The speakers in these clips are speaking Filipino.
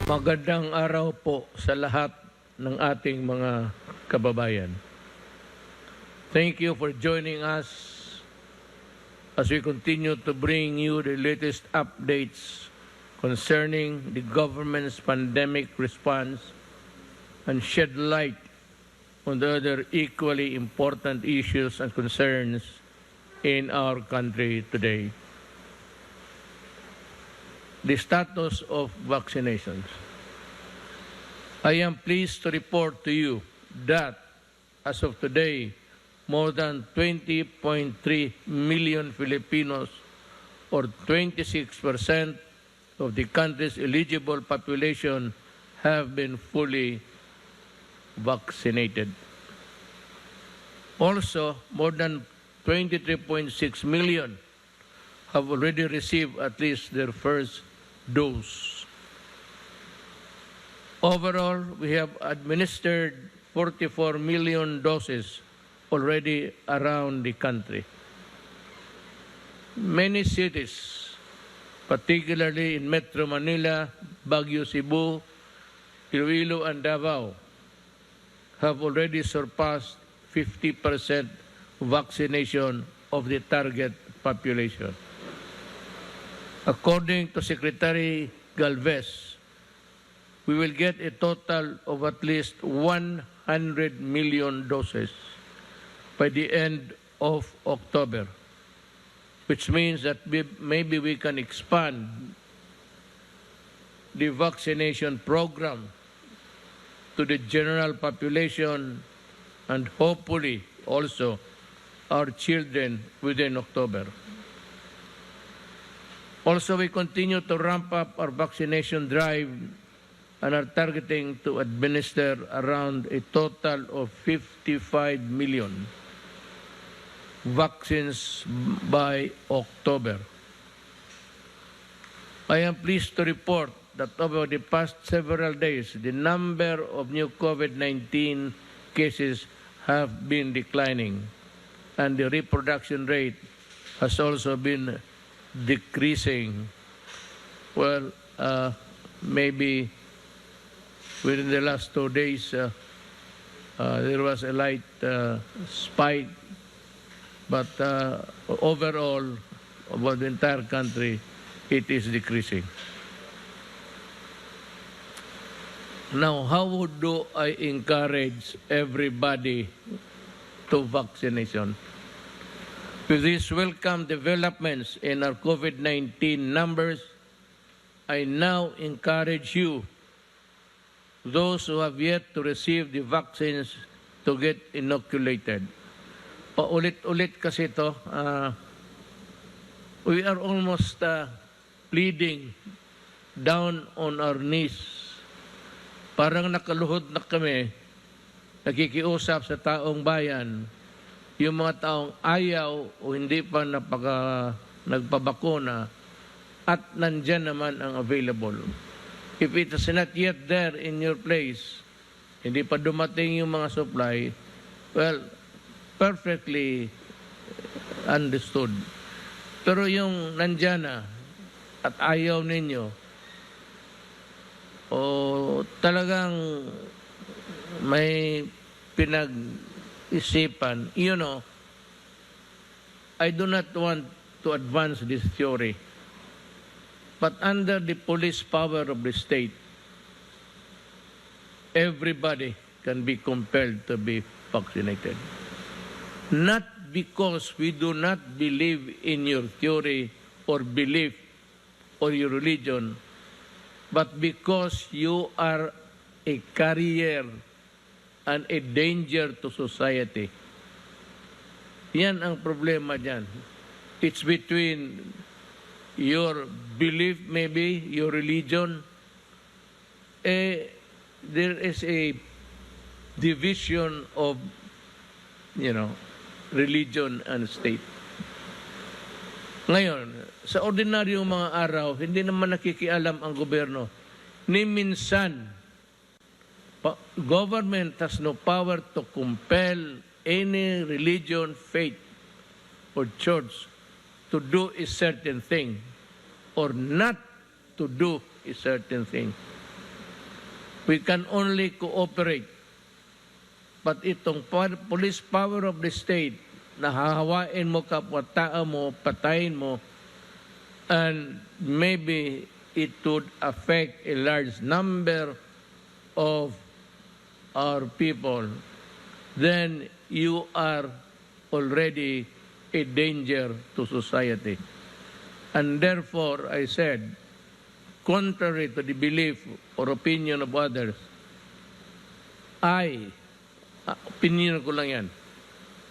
Magandang araw po sa lahat ng ating mga kababayan. Thank you for joining us as we continue to bring you the latest updates concerning the government's pandemic response and shed light on the other equally important issues and concerns in our country today. The status of vaccinations. I am pleased to report to you that as of today, more than 20.3 million Filipinos, or 26% of the country's eligible population, have been fully vaccinated. Also, more than 23.6 million have already received at least their first dose. Overall, we have administered 44 million doses already around the country. Many cities, particularly in Metro Manila, Baguio, Cebu, Iloilo, and Davao, have already surpassed 50% vaccination of the target population. According to Secretary Galvez, we will get a total of at least 100 million doses by the end of October, which means that maybe we can expand the vaccination program to the general population and hopefully also our children within October. Also, we continue to ramp up our vaccination drive and are targeting to administer around a total of 55 million vaccines by October. I am pleased to report that over the past several days, the number of new COVID-19 cases have been declining, and the reproduction rate has also been decreasing. Well, maybe within the last 2 days, there was a light spike, but overall, about the entire country, it is decreasing. Now, how do I encourage everybody to vaccination? With these welcome developments in our COVID-19 numbers, I now encourage you, those who have yet to receive the vaccines, to get inoculated. Paulit-ulit kasi ito, we are almost pleading down on our knees. Parang nakaluhod na kami, nakikiusap sa taong bayan, yung mga taong ayaw o hindi pa nagpabakuna at nandyan naman ang available. If it is not yet there in your place, hindi pa dumating yung mga supply, well, perfectly understood. Pero yung nandyan na at ayaw ninyo, o talagang may pinag-isipan, you know, I do not want to advance this theory, but under the police power of the state, everybody can be compelled to be vaccinated. Not because we do not believe in your theory or belief or your religion, but because you are a carrier and a danger to society. Yan ang problema dyan. It's between your belief, maybe, your religion. There is a division of, religion and state. Ngayon, sa ordinaryong mga araw, hindi naman nakikialam ang gobyerno. Ni minsan, government has no power to compel any religion, faith, or church to do a certain thing or not to do a certain thing. We can only cooperate. But itong police power of the state, na hahawain mo kapwa-tao mo, patayin mo, and maybe it would affect a large number of our people, then you are already a danger to society. And therefore, I said, contrary to the belief or opinion of others, opinion ko lang yan,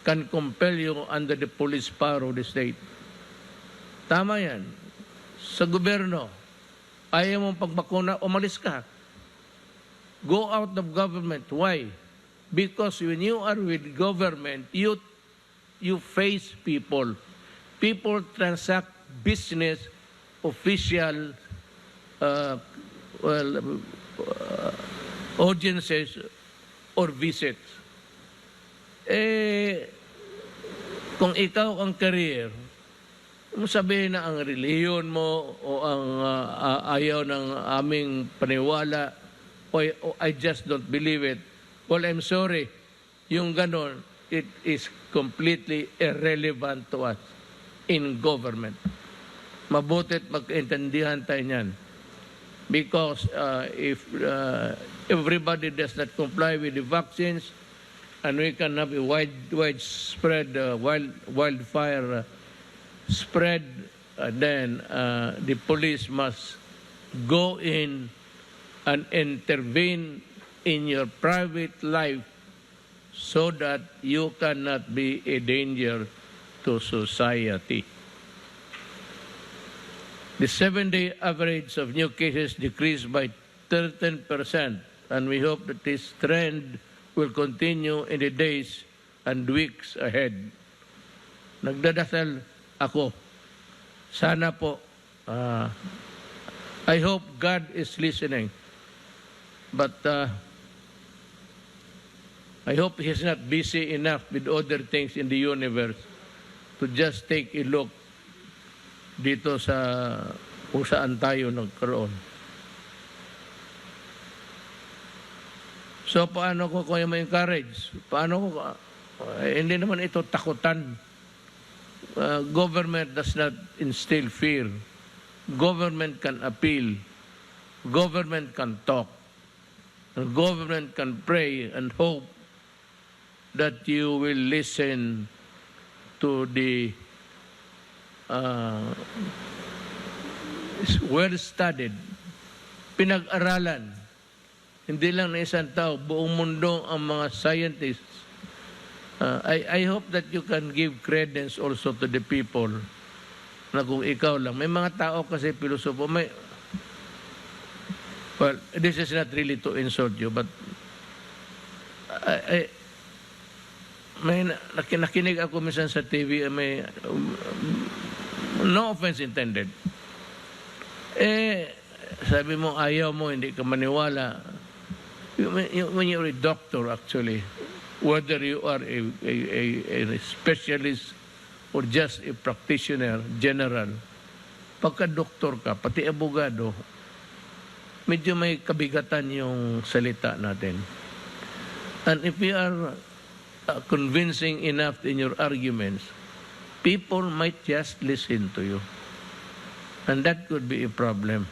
can compel you under the police power of the state. Tama yan. Sa gobyerno, ayaw mong pagbakuna, umalis ka. Go out of government. Why? Because when you are with government, you face people. People transact business, official, audiences, or visits. Kung ikaw ang career, sabihin na ang relihiyon mo o ang ayaw ng aming paniwala o I just don't believe it. Well, I'm sorry. Yung ganon, it is completely irrelevant to us in government. Mabutit magkaintindihan tayo niyan. Because if everybody does not comply with the vaccines and we can have a widespread wildfire spread, then the police must go in and intervene in your private life so that you cannot be a danger to society. The 7-day average of new cases decreased by 13%, and we hope that this trend will continue in the days and weeks ahead. Nagdadasal ako. Sana po, I hope God is listening. But I hope He's not busy enough with other things in the universe to just take a look dito sa kung saan tayo nagkaroon. So, paano ko kayo ma-encourage? Paano ko? Hindi naman ito takutan. Government does not instill fear. Government can appeal. Government can talk. And government can pray and hope that you will listen to the well-studied, pinag-aralan, hindi lang na isang tao, buong mundo ang mga scientists. I hope that you can give credence also to the people na kung ikaw lang. May mga tao kasi pilosopo, well, this is not really to insult you, but may nakinig ako minsan sa TV, may no offense intended. Sabi mo, ayaw mo, hindi ka maniwala. When you're a doctor, actually, whether you are a specialist or just a practitioner, general, pagka-doktor ka, pati abogado, medyo may kabigatan yung salita natin. And if you are convincing enough in your arguments, people might just listen to you. And that could be a problem.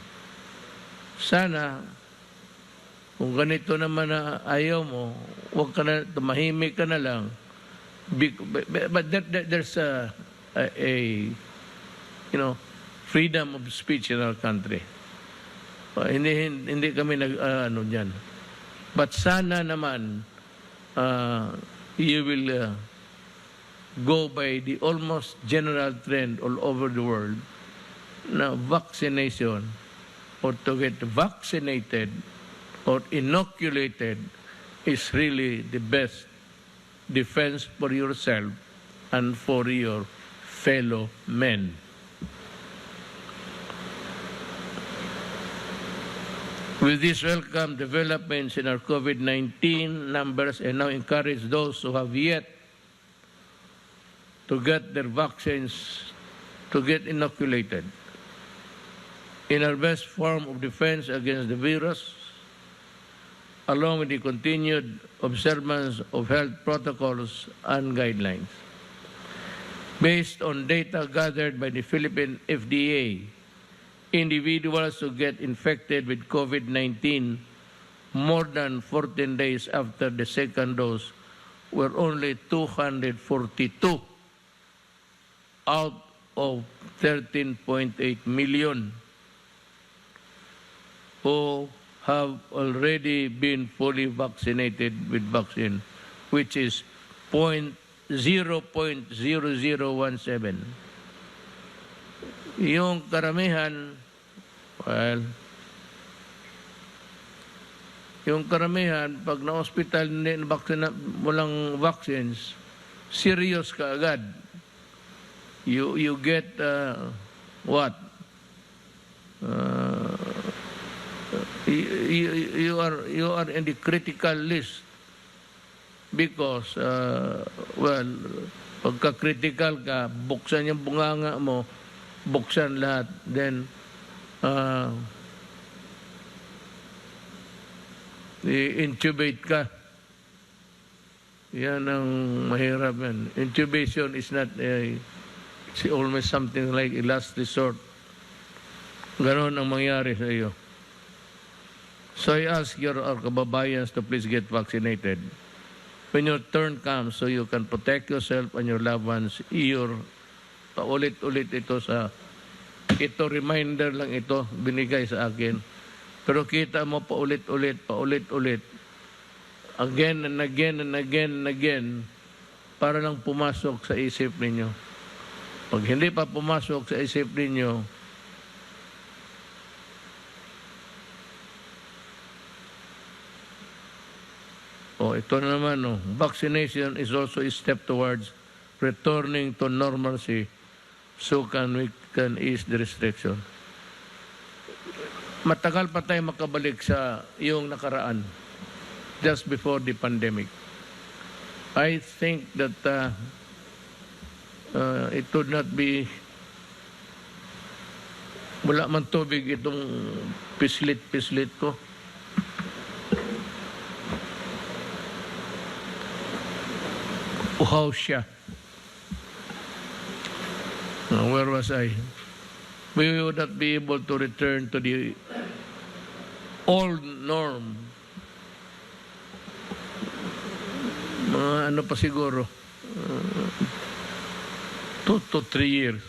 Sana, kung ganito naman na ayaw mo, huwag ka na, tumahimik ka na lang. But there's a freedom of speech in our country. Hindi kami ano dyan. But sana naman, you will go by the almost general trend all over the world na vaccination or to get vaccinated or inoculated is really the best defense for yourself and for your fellow men. With these welcome developments in our COVID-19 numbers, and now encourage those who have yet to get their vaccines to get inoculated. In our best form of defense against the virus, along with the continued observance of health protocols and guidelines. Based on data gathered by the Philippine FDA, individuals who get infected with COVID-19 more than 14 days after the second dose were only 242 out of 13.8 million who have already been fully vaccinated with vaccine, which is 0.0017. Yung karamihan, well, pag na-hospital walang vaccines, serious ka agad. You get what? You are in the critical list because well, pagka-critical ka, buksan yung bunganga mo, buksan lahat, then i-intubate ka. Yan ang mahirap yan. Intubation is not it's almost something like a last resort. Ganon ang mangyari sa iyo. So I ask our kababayans to please get vaccinated. When your turn comes, so you can protect yourself and your loved ones, paulit-ulit ito reminder lang ito, binigay sa akin. Pero kita mo paulit-ulit, again and again and again and again, para lang pumasok sa isip ninyo. Pag hindi pa pumasok sa isip ninyo, ito na naman, vaccination is also a step towards returning to normalcy so we can ease the restriction. Matagal pa tayo makabalik sa yung nakaraan, just before the pandemic. I think that it would not be, wala man tubig itong pislit ko. Uhaw siya. Where was I? We would not be able to return to the old norm. Mga ano pa siguro, 2 to 3 years.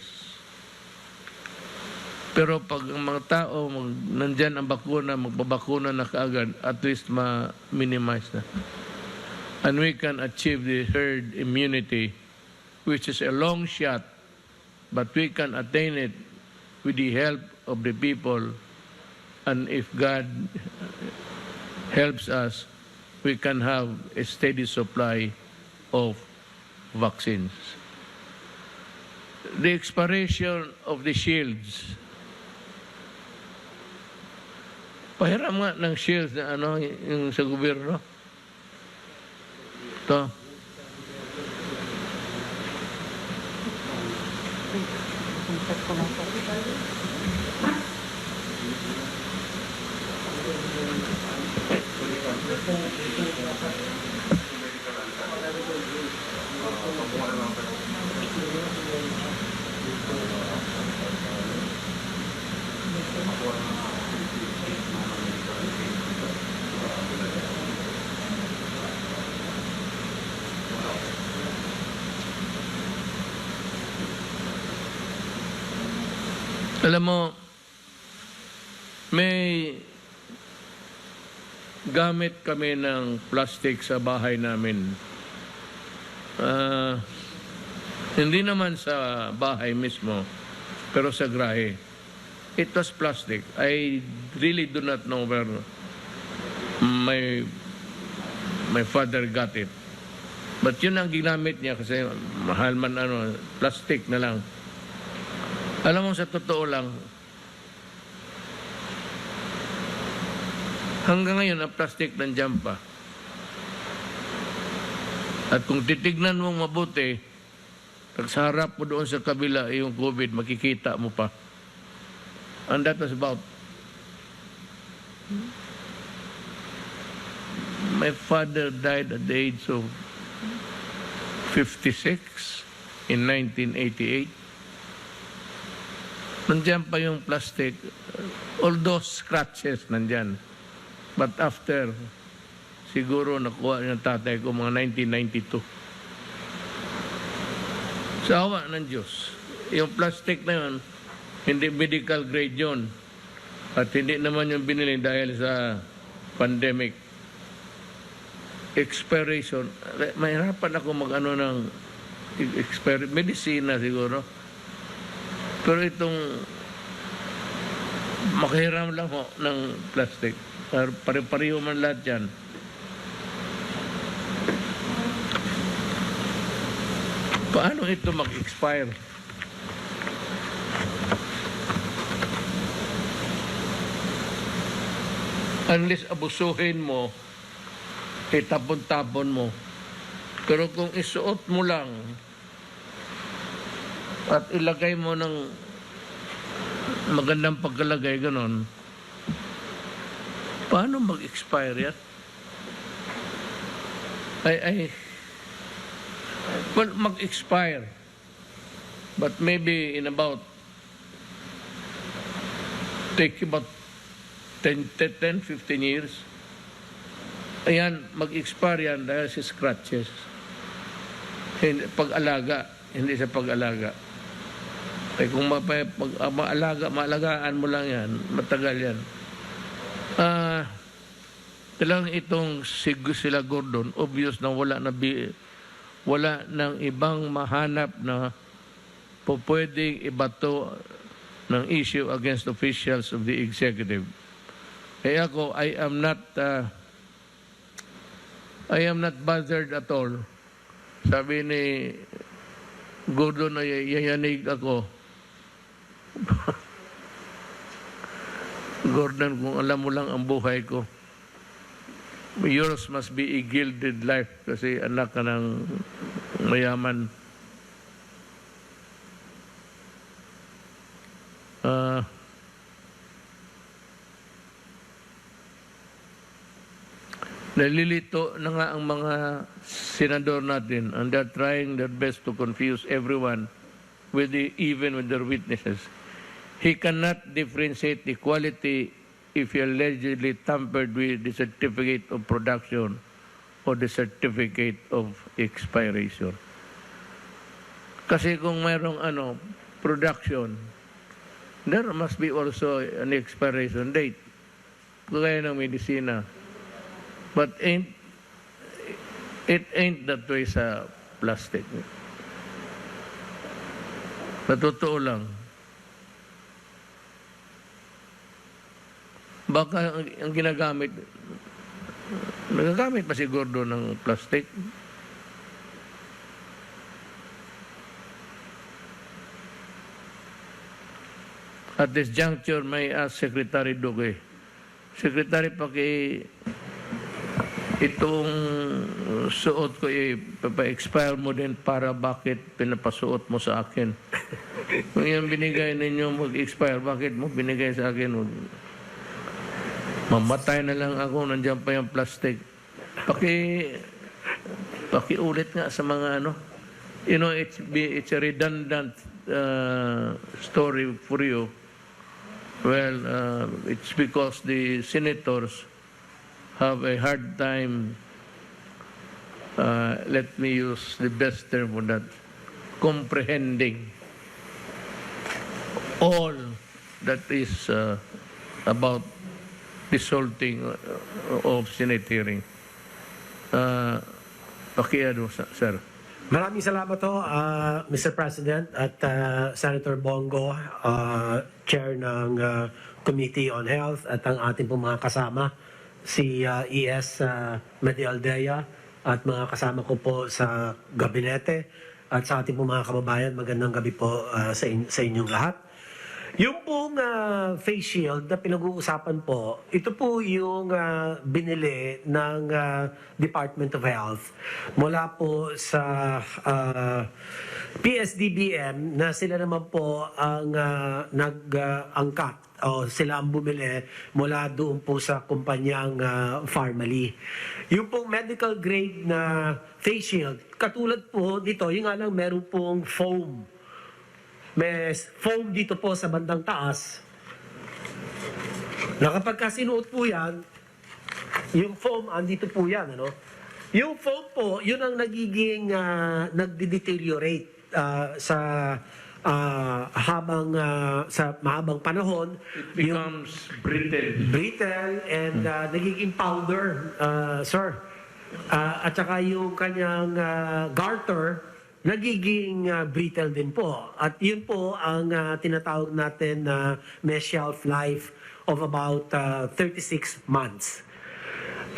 Pero pag ang mga tao, nandyan ang bakuna, magbabakuna na kaagad, at least ma-minimize na. And we can achieve the herd immunity, which is a long shot, but we can attain it with the help of the people. And if God helps us, we can have a steady supply of vaccines. The expiration of the shields. Pahiram nga ng shields na yung sa gobyerno. Ito. Alam mo, may gamit kami ng plastic sa bahay namin. Hindi naman sa bahay mismo, pero sa grahe. It was plastic. I really do not know where my father got it. But yun ang ginamit niya kasi mahal man plastic na lang. Alam mo, sa totoo lang, hanggang ngayon, ang plastic nandiyan pa. At kung titignan mo mabuti, pag sa harap mo doon sa kabila, yung COVID, makikita mo pa. And that was about my father died at the age of 56 in 1988. Nandiyan pa yung plastic, although scratches nandyan. But after, siguro nakuha ng tatay ko mga 1992. Sa awa ng Diyos, yung plastic na yun, hindi medical grade yun. At hindi naman yung binili dahil sa pandemic. Expiration, mahirapan ako mag-ano ng medisina siguro. Pero itong makahiram lang ho ng plastic. Pare-pareho man lahat yan. Paano ito mag-expire? Unless abusuhin mo, itapon-tapon mo. Pero kung isuot mo lang at ilagay mo ng magandang pagkalagay, ganon, paano mag-expire yan? Well, mag-expire. But maybe in about, take about 10-15 years, ayan, mag-expire yan dahil sa scratches. Pag-alaga, hindi sa pag-alaga. Eh kung maalagaan mo lang yan, matagal yan. Kailangan itong sila Gordon, obvious na wala nang ibang mahanap na pwedeng ibato ng issue against officials of the executive. Kaya ako, I am not bothered at all. Sabi ni Gordon na yayanig ako. Gordon, kung alam mo lang ang buhay ko, yours must be a gilded life kasi anak ka ng mayaman. Nalilito na nga ang mga senador natin, and they're trying their best to confuse everyone, even with their witnesses. He cannot differentiate the quality if he allegedly tampered with the certificate of production or the certificate of expiration. Kasi kung mayroong production, there must be also an expiration date. Kagaya ng medisina. But it ain't that way sa plastic. Natotoo lang. Baka ang ginagamit, nagagamit pa si Gordon ng plastic. At this juncture, may ask Secretary Duque. Secretary, itong suot ko, pa-expire mo din para bakit pinapasuot mo sa akin? Kung yung binigay ninyo mag-expire, bakit mo binigay sa akin? Mamatay na lang ako, nandiyan pa yung plastic. Pakiulit nga sa mga it's a redundant story for you. Well, it's because the senators have a hard time, let me use the best term for that, comprehending all that is about this whole thing of Senate hearing. Sir. Maraming salamat ho, Mr. President at Senator Bongo, Chair ng Committee on Health at ang ating pong mga kasama, si E.S. Medialdea at mga kasama ko po sa gabinete at sa ating pong mga kababayan. Magandang gabi po sa inyong lahat. Yung pong face shield na pinag-uusapan po, ito po yung binili ng Department of Health mula po sa PSDBM na sila naman po ang nag-angkat o sila ang bumili mula doon po sa kumpanyang Pharmaly. Yung pong medical grade na face shield, katulad po dito, yung nga lang meron pong foam. May foam dito po sa bandang taas na kapag sinuot po yan, yung foam, andito po yan, ano? Yung foam po, yun ang nagiging nagde-deteriorate sa mahabang panahon. It becomes brittle. Brittle and nagiging powder, sir. At saka yung kanyang garter, nagiging brittle din po. At yun po ang tinatawag natin na may shelf life of about 36 months.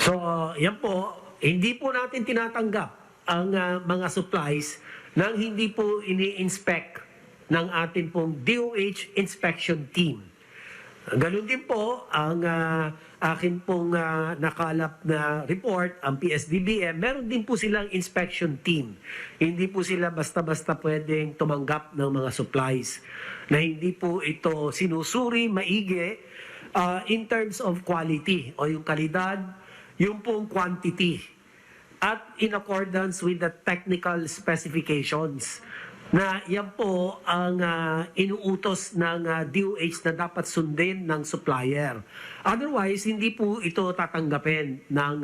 So, yan po, hindi po natin tinatanggap ang mga supplies nang hindi po ini-inspect ng ating pong DOH inspection team. Ganun din po ang akin pong nakalap na report, ang PSDBM, meron din po silang inspection team. Hindi po sila basta-basta pwedeng tumanggap ng mga supplies na hindi po ito sinusuri maigi in terms of quality o yung kalidad, yung pong quantity at in accordance with the technical specifications na yan po ang inuutos ng DOH na dapat sundin ng supplier. Otherwise, hindi po ito tatanggapin ng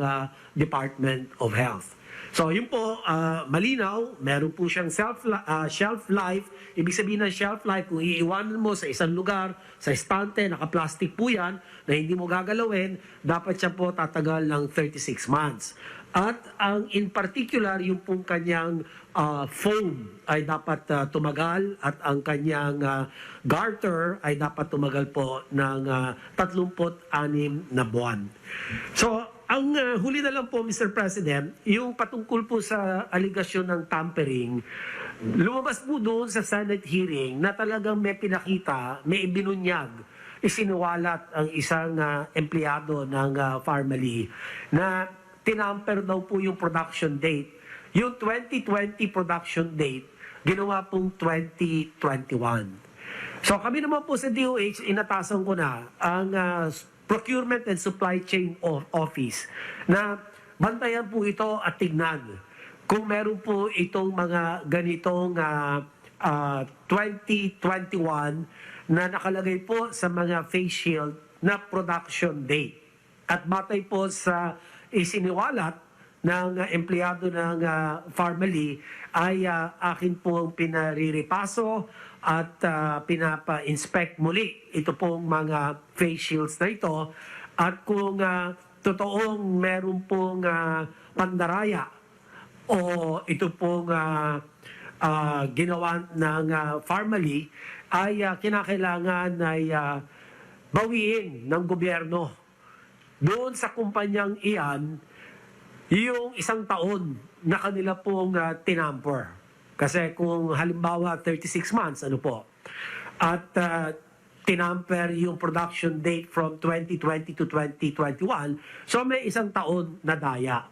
Department of Health. So, yun po, malinaw, meron po siyang shelf life. Ibig sabihin ng shelf life, kung iiwanan mo sa isang lugar, sa estante, naka-plastic po yan, na hindi mo gagalawin, dapat siya po tatagal ng 36 months. At ang in particular, yung pong kanyang foam ay dapat tumagal at ang kanyang garter ay dapat tumagal po ng 36 na buwan. So, ang huli na lang po, Mr. President, yung patungkol po sa aligasyon ng tampering, lumabas po doon sa Senate hearing na talagang may pinakita, may ibinunyag, isiniwalat ang isang empleyado ng Pharmaly na tinamper daw po yung production date. Yung 2020 production date, ginawa pong 2021. So kami naman po sa DOH, inatasan ko na ang Procurement and Supply Chain Office na bantayan po ito at tignan kung meron po itong mga ganitong 2021 na nakalagay po sa mga face shield na production date. At batay po sa isiniwalat ng empleyado ng Pharmaly ay akin pong pinariripaso at pinapa-inspect muli ito pong mga face shields na ito. At kung totoong meron pong pandaraya o ito pong ginawa ng Pharmaly ay kinakailangan ay bawiin ng gobyerno doon sa kumpanyang iyan yung 1 taon na kanila pong tinamper. Kasi kung halimbawa 36 months, ano po, at tinamper yung production date from 2020 to 2021, so may 1 taon na daya.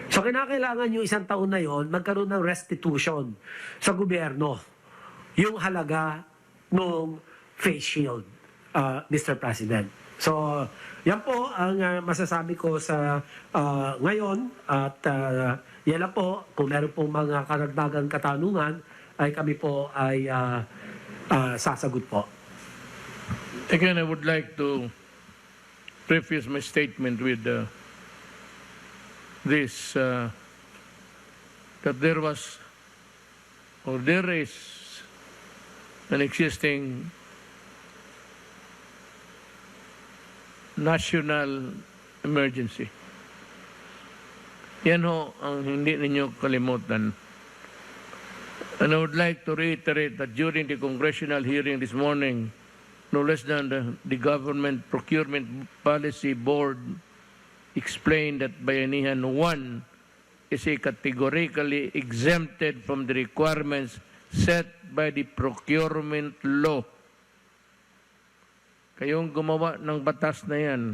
So kinakailangan yung 1 taon na yon magkaroon ng restitution sa gobyerno yung halaga ng face shield, Mr. President. So, yan po ang masasabi ko sa ngayon at yan lang po, kung meron pong mga karagdagang katanungan ay kami po ay sasagot po. Again, I would like to preface my statement with this, that there was or there is an existing national emergency. Yan ho ang hindi ninyo kalimutan. And I would like to reiterate that during the congressional hearing this morning, no less than the Government Procurement Policy Board explained that Bayanihan 1 is categorically exempted from the requirements set by the procurement law kayong gumawa ng batas na yan,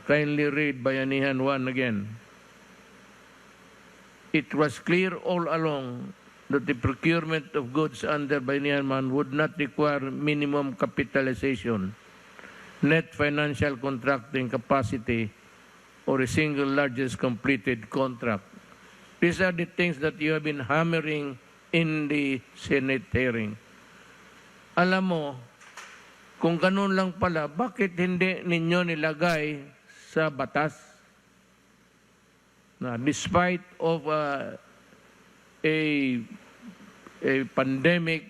kindly read Bayanihan 1 again. It was clear all along that the procurement of goods under Bayanihan 1 would not require minimum capitalization, net financial contracting capacity, or a single largest completed contract. These are the things that you have been hammering in the Senate hearing. Alam mo, kung ganun lang pala, bakit hindi ninyo nilagay sa batas? Na despite of a pandemic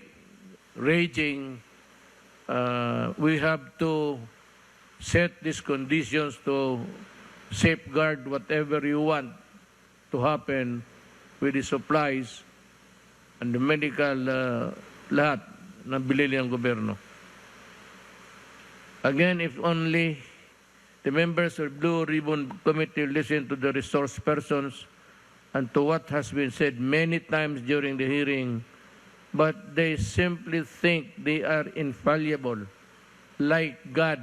raging, we have to set these conditions to safeguard whatever you want to happen with the supplies and the medical lahat na binili ng gobyerno. Again, if only the members of Blue Ribbon Committee listen to the resource persons and to what has been said many times during the hearing, but they simply think they are infallible, like God.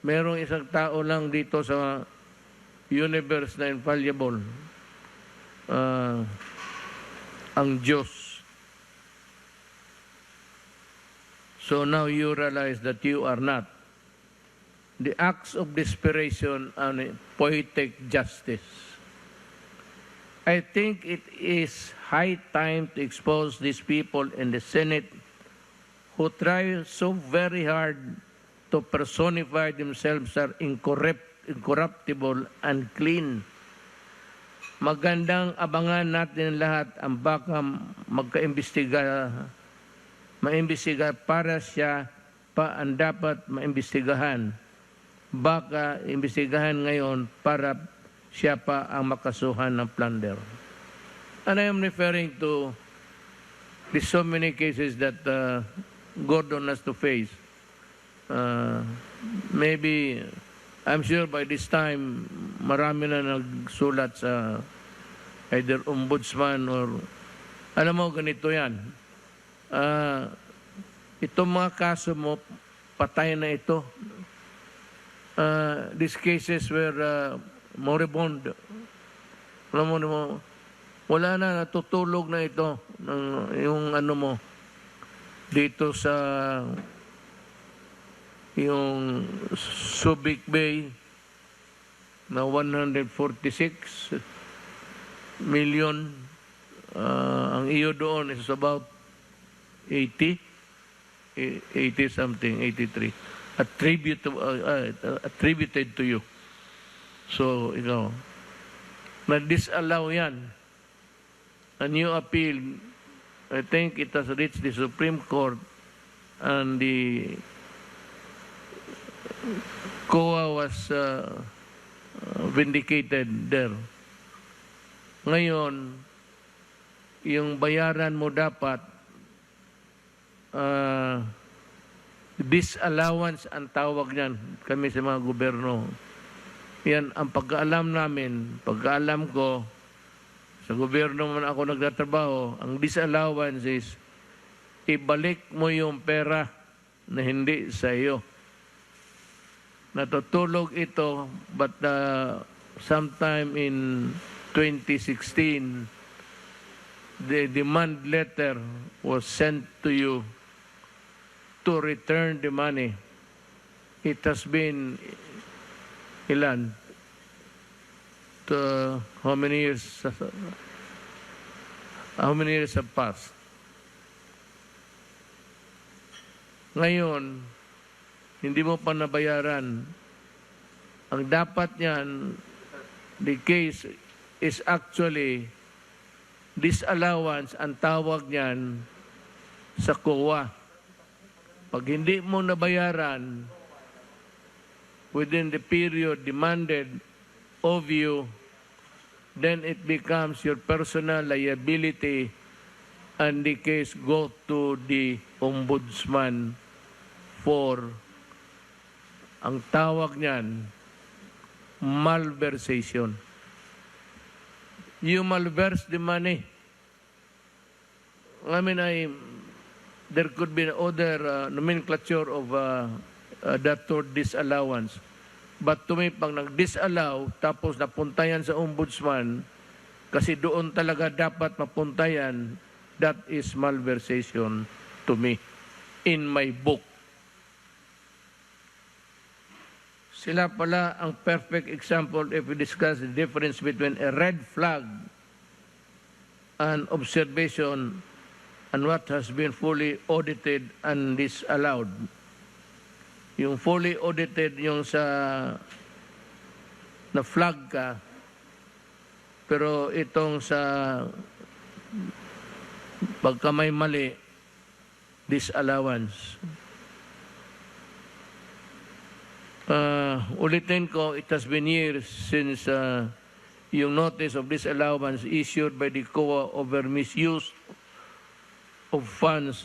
Merong isang tao lang dito sa universe na infallible, ang Diyos. So now you realize that you are not. The acts of desperation and poetic justice. I think it is high time to expose these people in the Senate who try so very hard to personify themselves as incorruptible and clean. Magandang abangan natin lahat ang baka maimbestiga para siya pa ang dapat maimbestigahan. Baka imbestigahan ngayon para siya pa ang makasuhan ng plunder. And I am referring to the so many cases that Gordon has to face. Maybe, I'm sure by this time, marami na nagsulat sa either ombudsman or, alam mo, ganito yan. Itong mga kaso mo, patay na ito. These cases were moribund. Alam mo, wala na, natutulog na ito. Yung ano mo, dito sa yung Subic Bay na 146 million. Ang iyo doon is about 80 something, 83. Attributed to you. So, ikaw, na-disallow yan. A new appeal, I think it has reached the Supreme Court and the COA was vindicated there. Ngayon, yung bayaran mo dapat disallowance ang tawag niyan kami sa mga gobyerno. Yan ang pagkaalam namin, pagkaalam ko, sa gobyerno man ako nagtatrabaho, ang disallowance is ibalik mo yung pera na hindi sa iyo. Natutulog ito, but sometime in 2016, the demand letter was sent to you to return the money. It has been ilan? How many years have passed? Ngayon, hindi mo pa nabayaran. Ang dapat niyan, the case is actually disallowance, ang tawag niyan sa COA. Pag hindi mo nabayaran within the period demanded of you, then it becomes your personal liability and the case go to the ombudsman for, ang tawag niyan, malversation. You malverse the money. I mean, there could be other nomenclature of that third disallowance. But to me, pag nag-disallow, tapos napunta yan sa ombudsman, kasi doon talaga dapat mapunta yan, that is malversation to me, in my book. Sila pala ang perfect example if we discuss the difference between a red flag and observation and what has been fully audited and disallowed. Yung fully audited, yung sa na-flag ka, pero itong sa pagka may mali, disallowance. Ulitin ko, it has been years since yung notice of disallowance issued by the COA over misuse of funds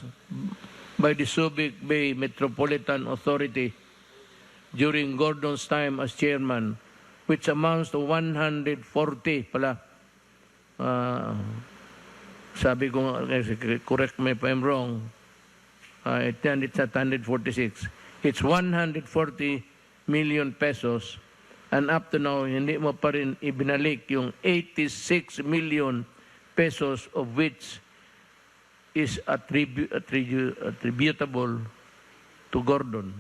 by the Subic Bay Metropolitan Authority during Gordon's time as chairman, which amounts to 140 pala. Sabi ko, correct me if I'm wrong, it's at 146. It's 140 million pesos, and up to now, hindi mo pa rin ibinalik yung 86 million pesos of which is attributable to Gordon.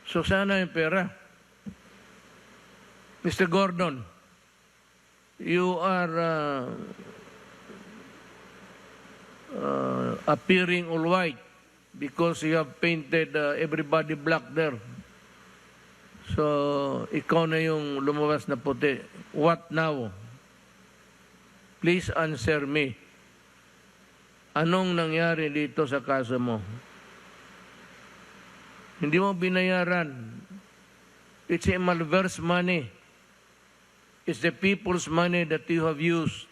So sana yung pera. Mr. Gordon, you are appearing all white because you have painted everybody black there. So, ikaw na yung lumabas na puti. What now? Please answer me. Anong nangyari dito sa kaso mo? Hindi mo binayaran. It's a malverse money. It's the people's money that you have used.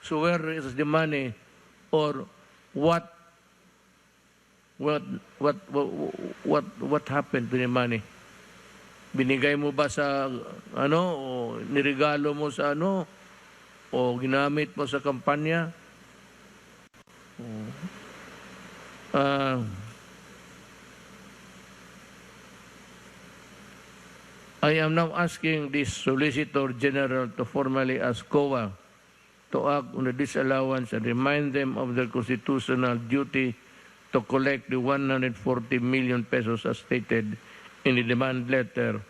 So where is the money? Or what happened to the money? Binigay mo ba sa ano, o nirigalo mo sa ano, o ginamit mo sa kampanya? I am now asking the Solicitor General to formally ask COA to act on the disallowance and remind them of their constitutional duty to collect the 140 million pesos as stated in the demand letter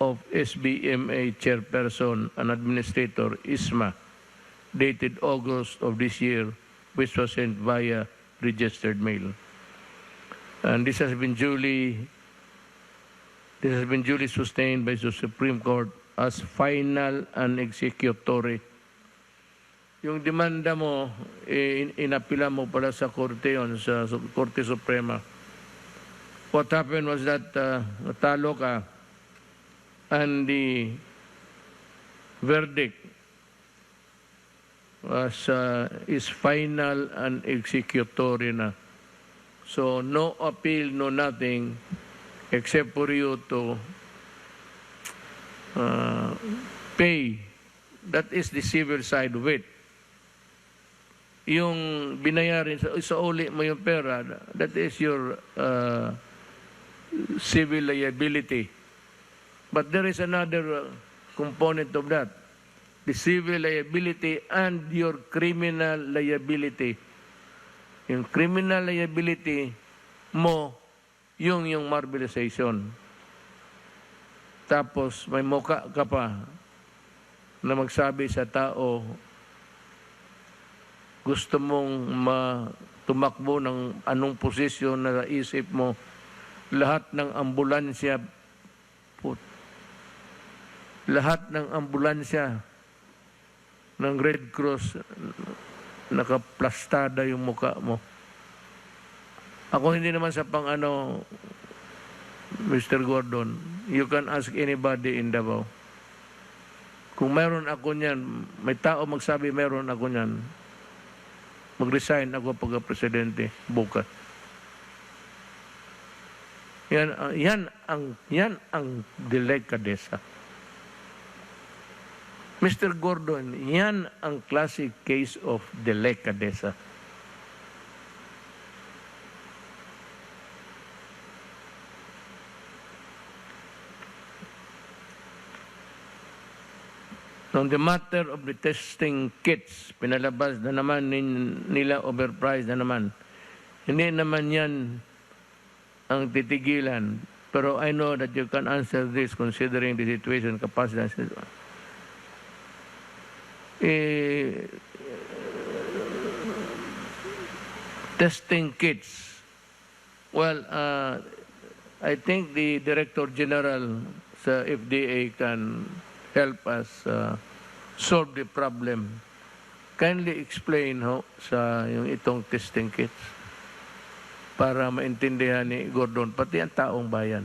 of SBMA Chairperson and Administrator Isma, dated August of this year, which was sent via registered mail. And this has been duly sustained by the Supreme Court as final and executory. Yung demanda mo, inapila mo pala sa Korte yun, sa Korte Suprema. What happened was that natalo ka, and the verdict is final and executory na. So no appeal, no nothing, except for you to pay. That is the civil side of it. Yung binayarin sa uli mo yung pera, that is your civil liability. But there is another component of that. The civil liability and your criminal liability. Yung criminal liability mo, yung mobilization. Tapos may muka ka pa na magsabi sa tao, gusto mong tumakbo ng anong posisyon na naisip mo, lahat ng ambulansya ng Red Cross, nakaplastada yung muka mo. Ako hindi naman sa Mr. Gordon, you can ask anybody in Davao. Kung meron ako niyan, may tao magsabi meron ako niyan, mag-resign ako pagka-presidente bukas. Yan ang delikadesa. Mr. Gordon, yan ang classic case of delikadesa. On the matter of the testing kits, pinalabas na naman nila overpriced na naman. Hindi naman yan ang titigilan. Pero I know that you can answer this considering the situation, capacity. Testing kits. Well, I think the Director General sa FDA can help us solve the problem. Kindly explain sa yung itong testing kits para maintindihan ni Gordon, pati ang taong bayan.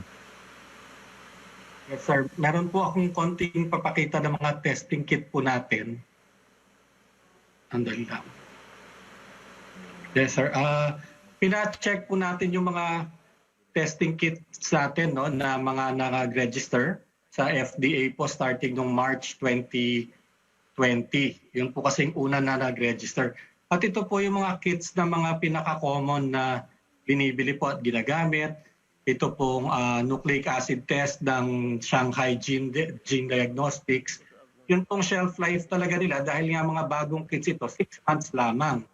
Yes, sir. Meron po akong konting papakita ng mga testing kit po natin. Andali lang. Yes, sir. Pina-check po natin yung mga testing kits natin, no, na mga nag-register sa FDA po starting noong March 2020. Yun po kasing una na nag-register. At ito po yung mga kits na mga pinaka-common na binibili po at ginagamit. Ito pong nucleic acid test ng Shanghai Gene Diagnostics. Yun pong shelf life talaga nila dahil nga mga bagong kits ito, 6 months lamang.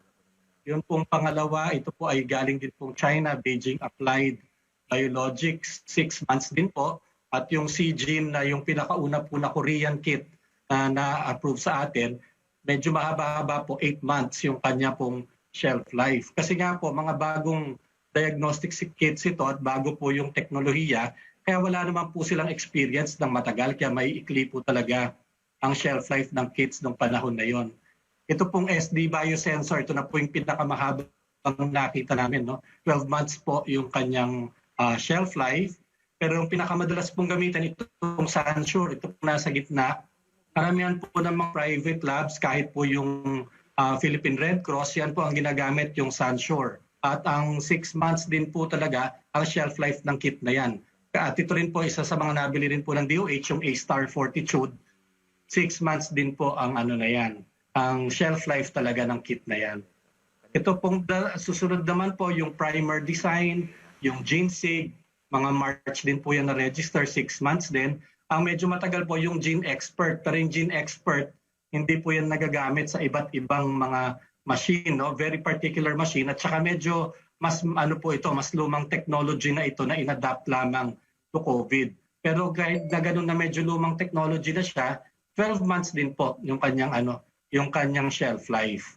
Yun pong pangalawa, ito po ay galing din pong China, Beijing Applied Biologics, 6 months din po. At yung C-Gene na yung pinakauna po na Korean kit na na-approve sa atin, medyo mahaba-haba po, 8 months yung kanya pong shelf life. Kasi nga po, mga bagong diagnostic kits ito at bago po yung teknolohiya, kaya wala naman po silang experience ng matagal, kaya may ikli po talaga ang shelf life ng kits ng panahon na yon. Ito pong SD biosensor, ito na po yung pinakamahabang nakita namin, no? 12 months po yung kanyang shelf life. Pero yung pinakamadalas pong gamitan, itong Sansure, ito po nasa gitna. Karamihan po ng mga private labs, kahit po yung Philippine Red Cross, yan po ang ginagamit, yung Sansure. At ang 6 months din po talaga ang shelf life ng kit na yan. At ito rin po, isa sa mga nabili rin po ng DOH, yung A-Star Fortitude. 6 months din po ang ano na yan, ang shelf life talaga ng kit na yan. Ito pong susunod naman po, yung primer design, yung GeneSig, mga March din po yan na-register, 6 months din. Ang medyo matagal po yung Gene Expert, pero yung Gene Expert, hindi po yan nagagamit sa iba't ibang mga machine, no? Very particular machine. At saka medyo mas ano po ito, mas lumang technology na ito na inadapt lamang to COVID. Pero kahit na ganun na medyo lumang technology na siya, 12 months din po yung kanyang shelf life.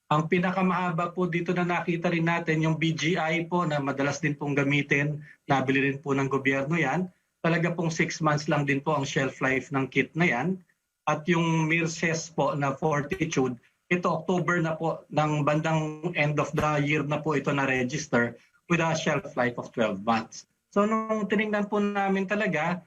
Ang pinakamahaba po dito na nakita rin natin, yung BGI po na madalas din pong gamitin, nabili rin po ng gobyerno yan. Talaga pong 6 months lang din po ang shelf life ng kit na yan. At yung Mirces po na Fortitude, ito October na po, ng bandang end of the year na po ito na-register with a shelf life of 12 months. So nung tinignan po namin talaga,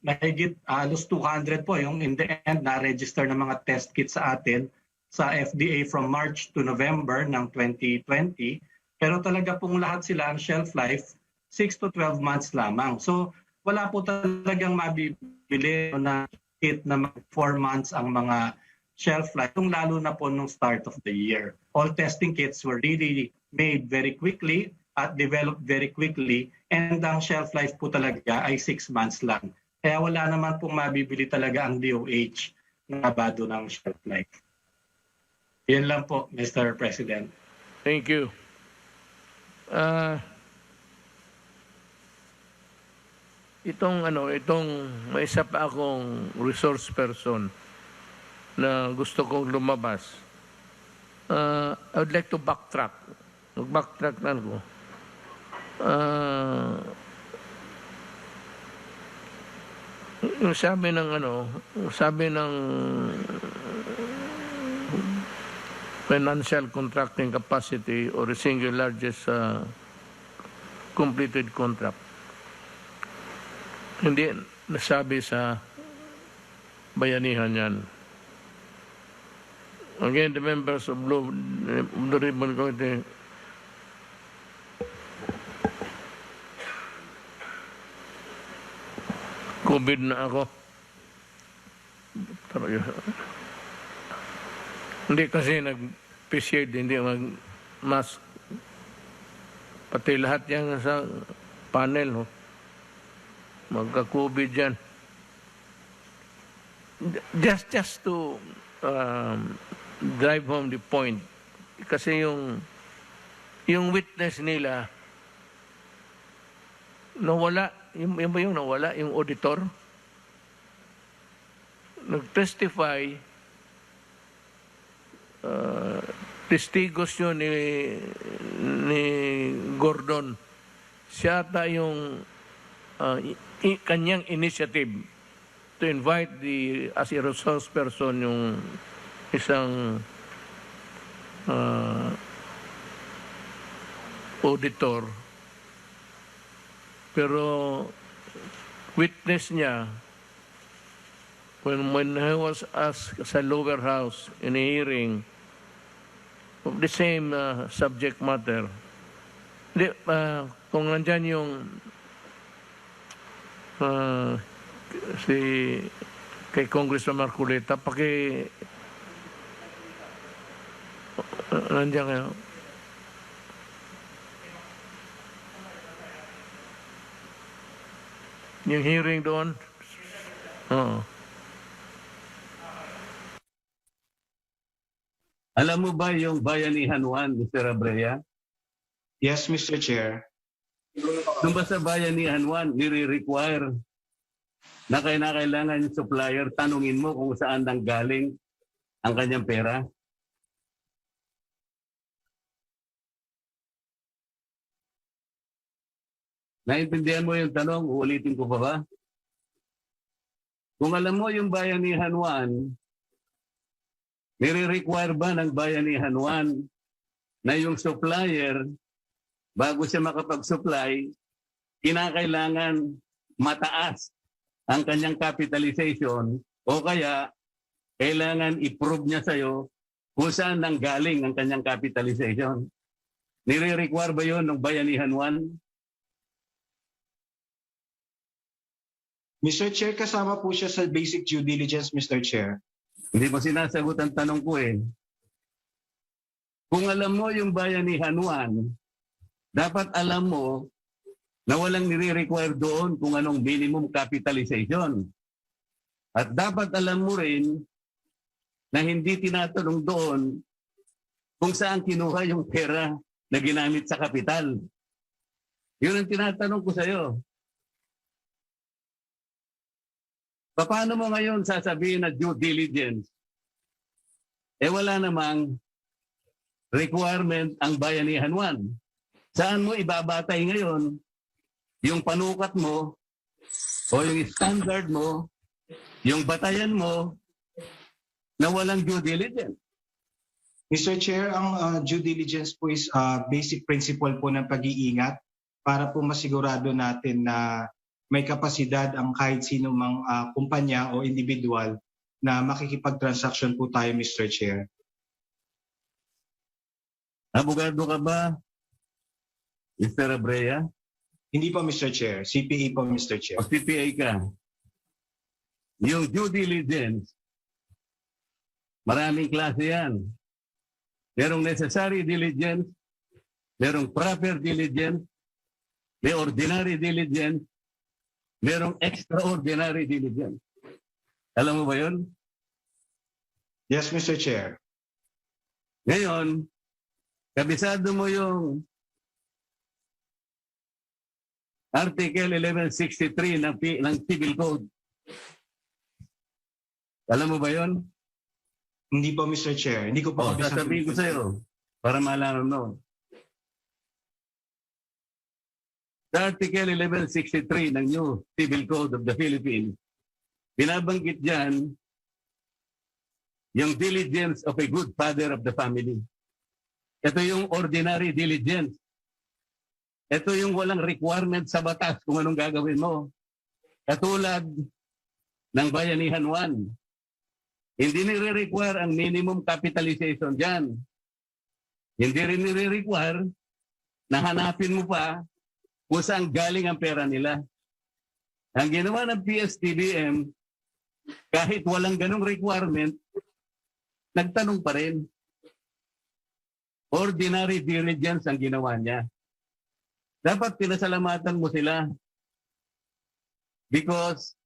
mahigit halos 200 po yung in the end na-register ng mga test kits sa atin sa FDA from March to November ng 2020. Pero talaga pong lahat sila ang shelf life 6 to 12 months lamang. So wala po talagang mabibili na kit na 4 months ang mga shelf life, lalo na po nung start of the year. All testing kits were really made very quickly at developed very quickly, and ang shelf life po talaga ay 6 months lang. Kaya wala naman pong mabibili talaga ang DOH na bado ng shelf life. Yan lang po, Mr. President. Thank you. Itong may isa pa akong resource person na gusto kong lumabas. I would like to backtrack. Mag-backtrack na ako. Sabi ng financial contracting capacity or the single largest completed contract. Hindi nasabi sa bayanihan yan. Again, the members of the Ribbon Committee, COVID na ako. Hindi kasi nag-PCAD, hindi mag-mask. Pati lahat yan sa panel, magka-COVID yan. just to drive home the point, kasi yung witness nila nawala, yung nawala, yung auditor, nag-testify, testigos yun ni Gordon. Siya ata yung kanyang initiative to invite as a resource person yung isang auditor. Pero witness niya, when he was asked sa lower house in a hearing of the same subject matter, kung nandyan yung si kay Congressman Marcoleta, nandiyan kayo. Yung hearing doon? Oo. Alam mo ba yung Bayanihan 1, Mr. Abrea? Yes, Mr. Chair. Nung ba sa Bayanihan 1, nire-require na kailangan yung supplier, tanungin mo kung saan nanggaling ang kanyang pera? Naintindihan mo yung tanong? Uulitin ko pa ba? Kung alam mo yung Bayanihan 1, nire-require ba ng Bayanihan 1 na yung supplier, bago siya makapag-supply, kinakailangan mataas ang kanyang capitalization o kaya kailangan i-prove niya sa'yo kung saan nanggaling ang kanyang capitalization. Nire-require ba yun ng Bayanihan 1? Mr. Chair, kasama po siya sa basic due diligence, Mr. Chair. Hindi mo sinasagot ang tanong ko eh. Kung alam mo yung Bayanihan 1, dapat alam mo na walang nire-require doon kung anong minimum capitalization. At dapat alam mo rin na hindi tinatanong doon kung saan kinuha yung pera na ginamit sa kapital. Yun ang tinatanong ko sa'yo. Paano mo ngayon sasabihin na due diligence? Eh wala namang requirement ang Bayanihan 1. Saan mo ibabatay ngayon yung panukat mo o yung standard mo, yung batayan mo na walang due diligence? Mr. Chair, ang due diligence po is basic principle po ng pag-iingat para po masigurado natin na may kapasidad ang kahit sino mang kumpanya o individual na makikipag-transaction po tayo, Mr. Chair. Abogado ka ba, Mr. Abrea? Hindi po, Mr. Chair. CPA po, Mr. Chair. O CPA ka? Yung due diligence, maraming klase yan. Merong necessary diligence, merong proper diligence, may ordinary diligence, merong extraordinary diligence. Alam mo ba yun? Yes, Mr. Chair. Ngayon, kabisado mo yung Article 1163 ng Civil Code. Alam mo ba yun? Hindi po, Mr. Chair. Hindi ko po kabisado. Sasabihin ko sa'yo para malaman mo. Sa Article 1163 ng New Civil Code of the Philippines, binabanggit dyan yung diligence of a good father of the family. Ito yung ordinary diligence. Ito yung walang requirement sa batas kung anong gagawin mo. Katulad ng Bayanihan 1. Hindi nire-require ang minimum capitalization dyan. Hindi rin nire-require na hanapin mo pa kung saan galing ang pera nila. Ang ginawa ng PSTBM, kahit walang ganong requirement, nagtanong pa rin. Ordinary diligence ang ginawa niya. Dapat pinasalamatan mo sila because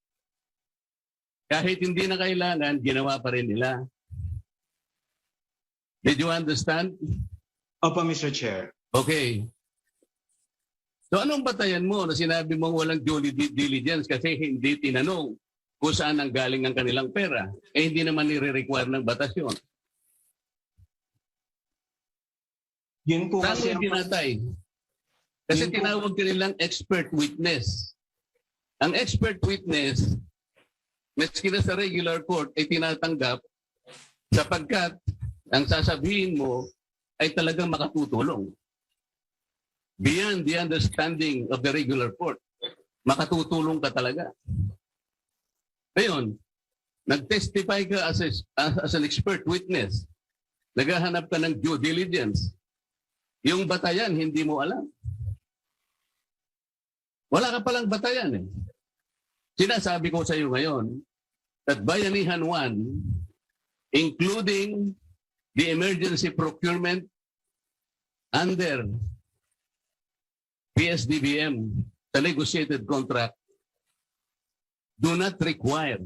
Kahit hindi na kailangan, ginawa pa rin nila. Did you understand? Opo, Mr. Chair. Okay. So anong batayan mo na sinabi mong walang due diligence kasi hindi tinanong kung saan ang galing ang kanilang pera? Eh hindi naman nire-require ng batas yun. Yun po Saan kasi mo pinatay? Kasi Yun po. tinawag ka nilang expert witness. Ang expert witness, maski na sa regular court, ay tinatanggap sapagkat ang sasabihin mo ay talagang makatutulong. Beyond the understanding of the regular court, makatutulong ka talaga. Ngayon, nag-testify ka as an expert witness. Naghahanap ka ng due diligence. Yung batayan, hindi mo alam. Wala ka palang batayan eh. Sinasabi ko sa iyo ngayon that Bayanihan 1, including the emergency procurement under PSDBM, the negotiated contract, do not require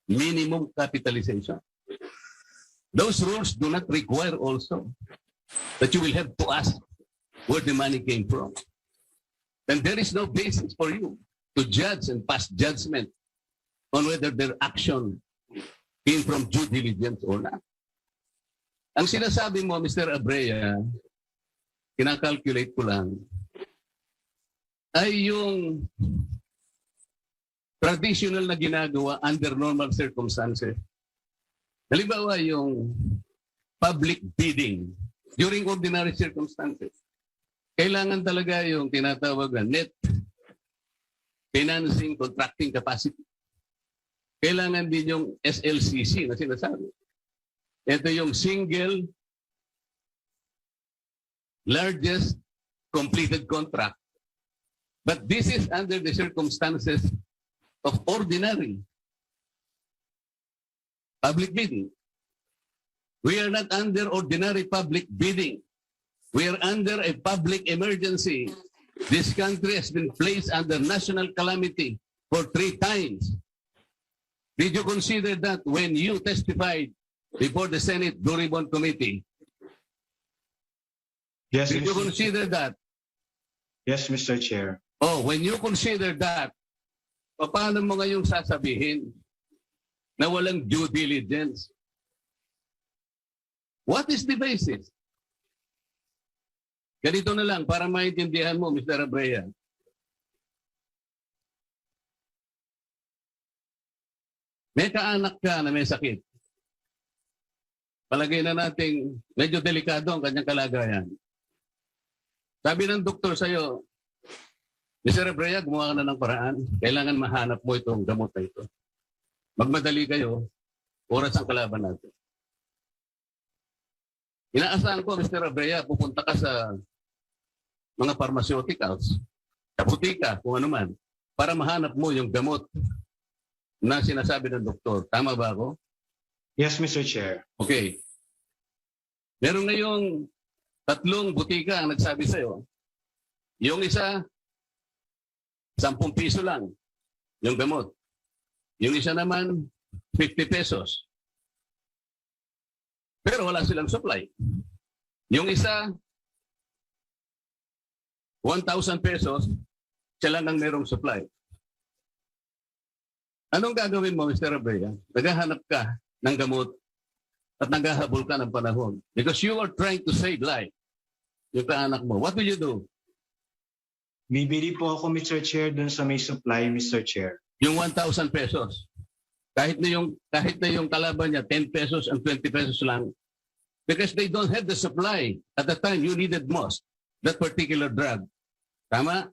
minimum capitalization. Those rules do not require also that you will have to ask where the money came from. And there is no basis for you to judge and pass judgment on whether their action came from due diligence or not. Ang sinasabi mo, Mr. Abrea, kinakalculate ko lang, ay yung traditional na ginagawa under normal circumstances. Halimbawa yung public bidding during ordinary circumstances. Kailangan talaga yung tinatawag na net financing contracting capacity. Kailangan din yung SLCC na sinasabi. Ito yung single largest completed contract. But this is under the circumstances of ordinary public bidding. We are not under ordinary public bidding. We are under a public emergency. This country has been placed under national calamity for 3 times. Did you consider that when you testified before the Senate Duribon Committee? Yes, Did you Mr. consider that? Yes, Mr. Chair. Oh, when you consider that, paano mo ngayong sasabihin na walang due diligence? What is the basis? Ganito na lang para maintindihan mo, Mr. Abrea. May kaanak ka na may sakit. Palagay na nating medyo delikado ang kanyang kalagayan. Sabi ng doktor sa'yo, Mr. Abrea, gumawa ka na ng paraan. Kailangan mahanap mo itong gamot na ito. Magmadali kayo, oras ang kalaban natin. Inaasahan ko, Mr. Abrea, pupunta ka sa mga pharmaceuticals, sa butika, kung ano man, para mahanap mo yung gamot na sinasabi ng doktor. Tama ba ako? Yes, Mr. Chair. Okay. Meron ngayong 3 butika ang nagsabi sa'yo. Yung isa, 10 piso lang yung gamot. Yung isa naman, 50 pesos. Pero wala silang supply. Yung isa, 1,000 pesos, siya lang ang merong supply. Anong gagawin mo, Mr. Abrea? Naghahanap ka ng gamot at naghahabol ka ng panahon. Because you are trying to save life. Yung kaanak mo. What will you do? Bibili po ako, Mr. Chair, dun sa may supply, Mr. Chair. Yung 1,000 pesos. Kahit na yung kalaban niya, 10 pesos and 20 pesos lang. Because they don't have the supply at the time you needed most. That particular drug. Tama?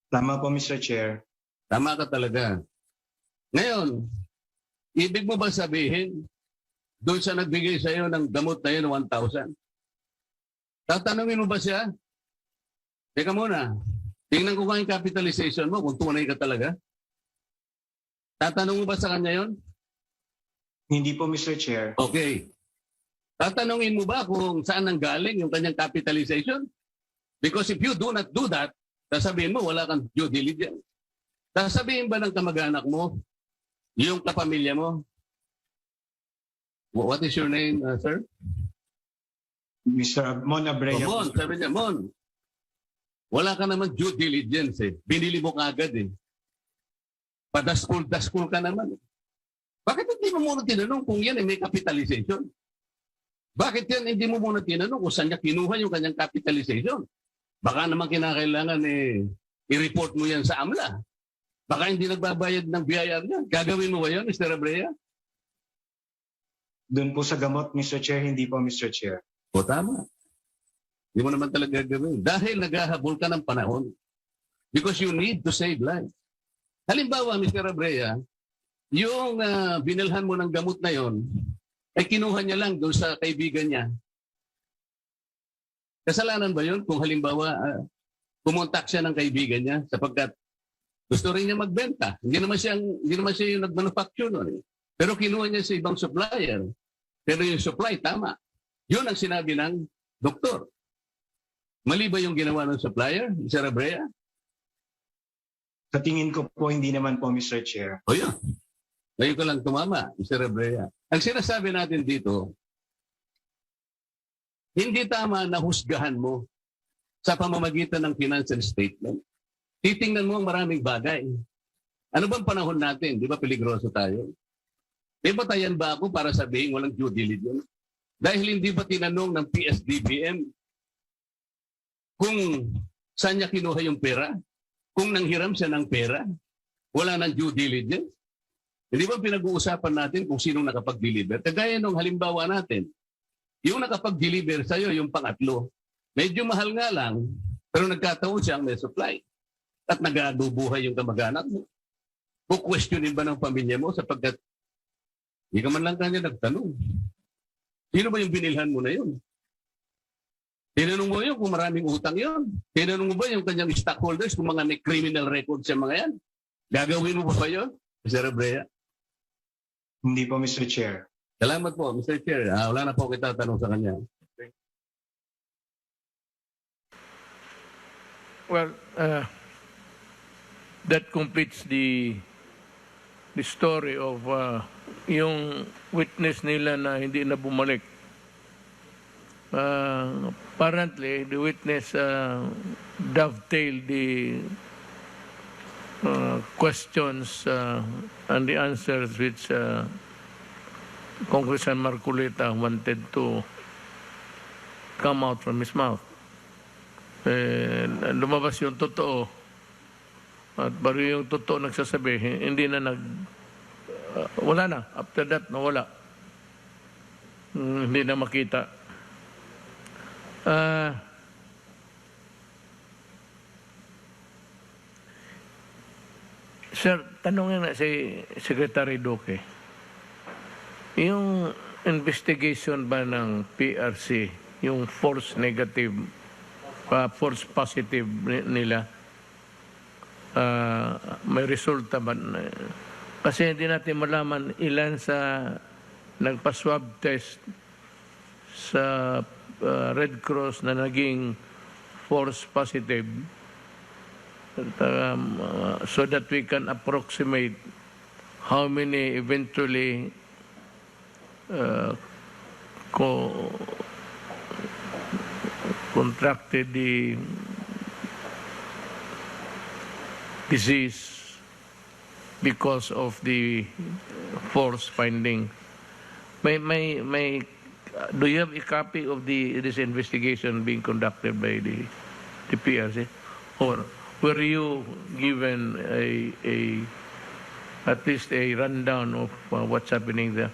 Tama po, Mr. Chair. Tama ka talaga. Ngayon, ibig mo ba sabihin, doon sa nagbigay sa iyo ng gamot na yun, 1,000? Tatanungin mo ba siya? Teka muna, tingnan ko nga yung capitalization mo kung tunay ka talaga. Tatanong mo ba sa kanya yon? Hindi po, Mr. Chair. Okay. Tatanungin mo ba kung saan ang galing yung kanyang capitalization? Because if you do not do that, sasabihin mo wala kang due diligence. Sasabihin ba ng kamag-anak mo Yung kapamilya mo, what is your name, sir? Mr. Mon Abrea. Mon, sabi niya, Mon, wala ka naman due diligence eh. Binili mo kagad eh. Padaskul-daskul ka naman. Bakit hindi mo muna tinanong kung yan ay may capitalization? Bakit yan hindi mo muna tinanong kung saan niya kinuha yung kanyang capitalization? Baka naman kinakailangan i-report mo yan sa AMLA. Baka hindi nagbabayad ng BIR yan. Gagawin mo ba yan, Mr. Abrea? Doon po sa gamot, Mr. Chair, hindi po, Mr. Chair. O tama. Hindi mo naman talaga gagawin. Dahil naghahabol ka ng panahon. Because you need to save lives. Halimbawa, Mr. Abrea, yung binilhan mo ng gamot na yon, ay kinuha niya lang doon sa kaibigan niya. Kasalanan ba yun kung halimbawa pumontak siya ng kaibigan niya sapagkat gusto rin niya magbenta? Hindi naman siya yung nag-manufacture nun. Pero kinuha niya sa ibang supplier. Pero yung supply, tama. Yun ang sinabi ng doktor. Mali ba yung ginawa ng supplier, Mr. Abrea? Sa tingin ko po, hindi naman po, Mr. Chair. O yun. Ngayon ko lang tumama, Mr. Abrea. Ang sinasabi natin dito, hindi tama na husgahan mo sa pamamagitan ng financial statement. Titingnan mo ang maraming bagay. Ano bang panahon natin? Di ba peligroso tayo? May batayan ba ako para sabihin walang due diligence? Dahil hindi ba tinanong ng PSDBM kung saan niya kinuha yung pera? Kung nanghiram siya ng pera? Wala ng due diligence? Hindi ba pinag-uusapan natin kung sinong nakapag-deliver? Kagaya nung halimbawa natin, yung nakapag-deliver sa'yo, yung pangatlo, medyo mahal nga lang, pero nagkataon siyang may supply. At nag-abubuhay yung kamag-anak mo. Kukwestiyonin ba ng pamilya mo sapagkat hindi ka man lang kanya nagtanong. Sino ba yung binilhan mo na yun? Tinanong mo yun kung maraming utang yun? Tinanong mo ba yung kanyang stockholders kung mga may criminal records yung mga yan? Gagawin mo ba yun, Mr. Abrea? Hindi po, Mr. Chair. Salamat po, Mr. Chair. Wala na po kita tanong sa kanya. Well, that completes the story of yung witness nila na hindi na bumalik. Apparently, the witness dovetailed the questions and the answers which Congressman Marcolita wanted to come out from his mouth. Lumabas yung totoo. At bago yung totoo nagsasabi, hindi na wala na. After that, nawala. Hindi na makita. Sir, tanongin na si Secretary Duque. Yung investigation ba ng PRC, yung false negative, false positive nila, may resulta ba? Kasi hindi natin malaman ilan sa nagpa-swab test sa Red Cross na naging false positive, so that we can approximate how many eventually contracted the disease because of the false finding. Do you have a copy of this investigation being conducted by the PRC, or were you given at least a rundown of what's happening there?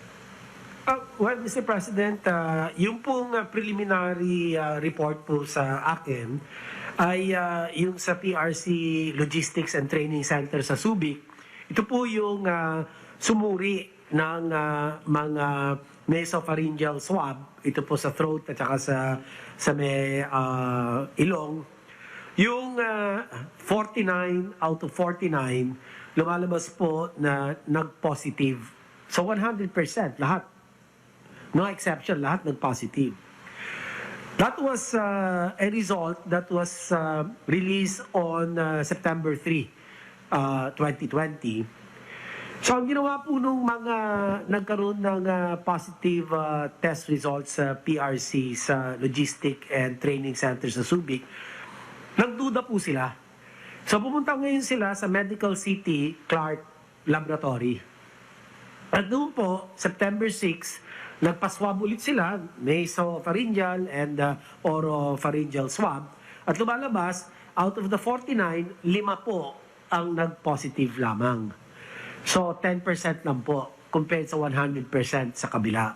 Well, Mr. President, yung pong preliminary report po sa akin ay yung sa PRC Logistics and Training Center sa Subic. Ito po yung sumuri ng mga nasopharyngeal swab. Ito po sa throat at saka sa may ilong. Yung 49 out of 49, lumalabas po na nag-positive. So 100%, lahat. No exception, lahat nag-positive. That was a result that was released on September 3, 2020. So ang ginawa po nung mga nagkaroon ng positive test results sa PRC sa Logistic and Training Center sa Subic, nagduda po sila. So pumunta ngayon sila sa Medical City Clark Laboratory. At doon po, September 6, nagpa-swab ulit sila, nasopharyngeal and oropharyngeal swab. At lumalabas, out of the 49, 5 po ang nag-positive lamang. So 10% lang po compared sa 100% sa kabila.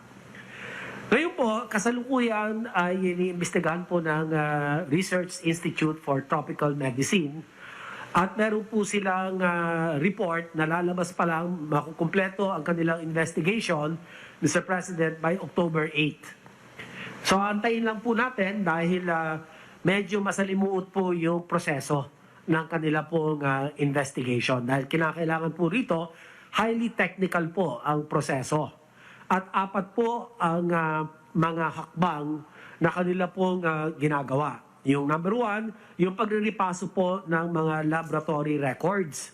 Ngayon po, kasalukuyan ay iniimbestigahan po ng Research Institute for Tropical Medicine at meron po silang report na lalabas pa lang, makukumpleto ang kanilang investigation, Mr. President, by October 8. So antayin lang po natin dahil medyo masalimuot po yung proseso ng kanila pong investigation. Dahil kinakailangan po rito, highly technical po ang proseso. At 4 po ang mga hakbang na kanila pong ginagawa. Yung number 1, yung pagriripaso po ng mga laboratory records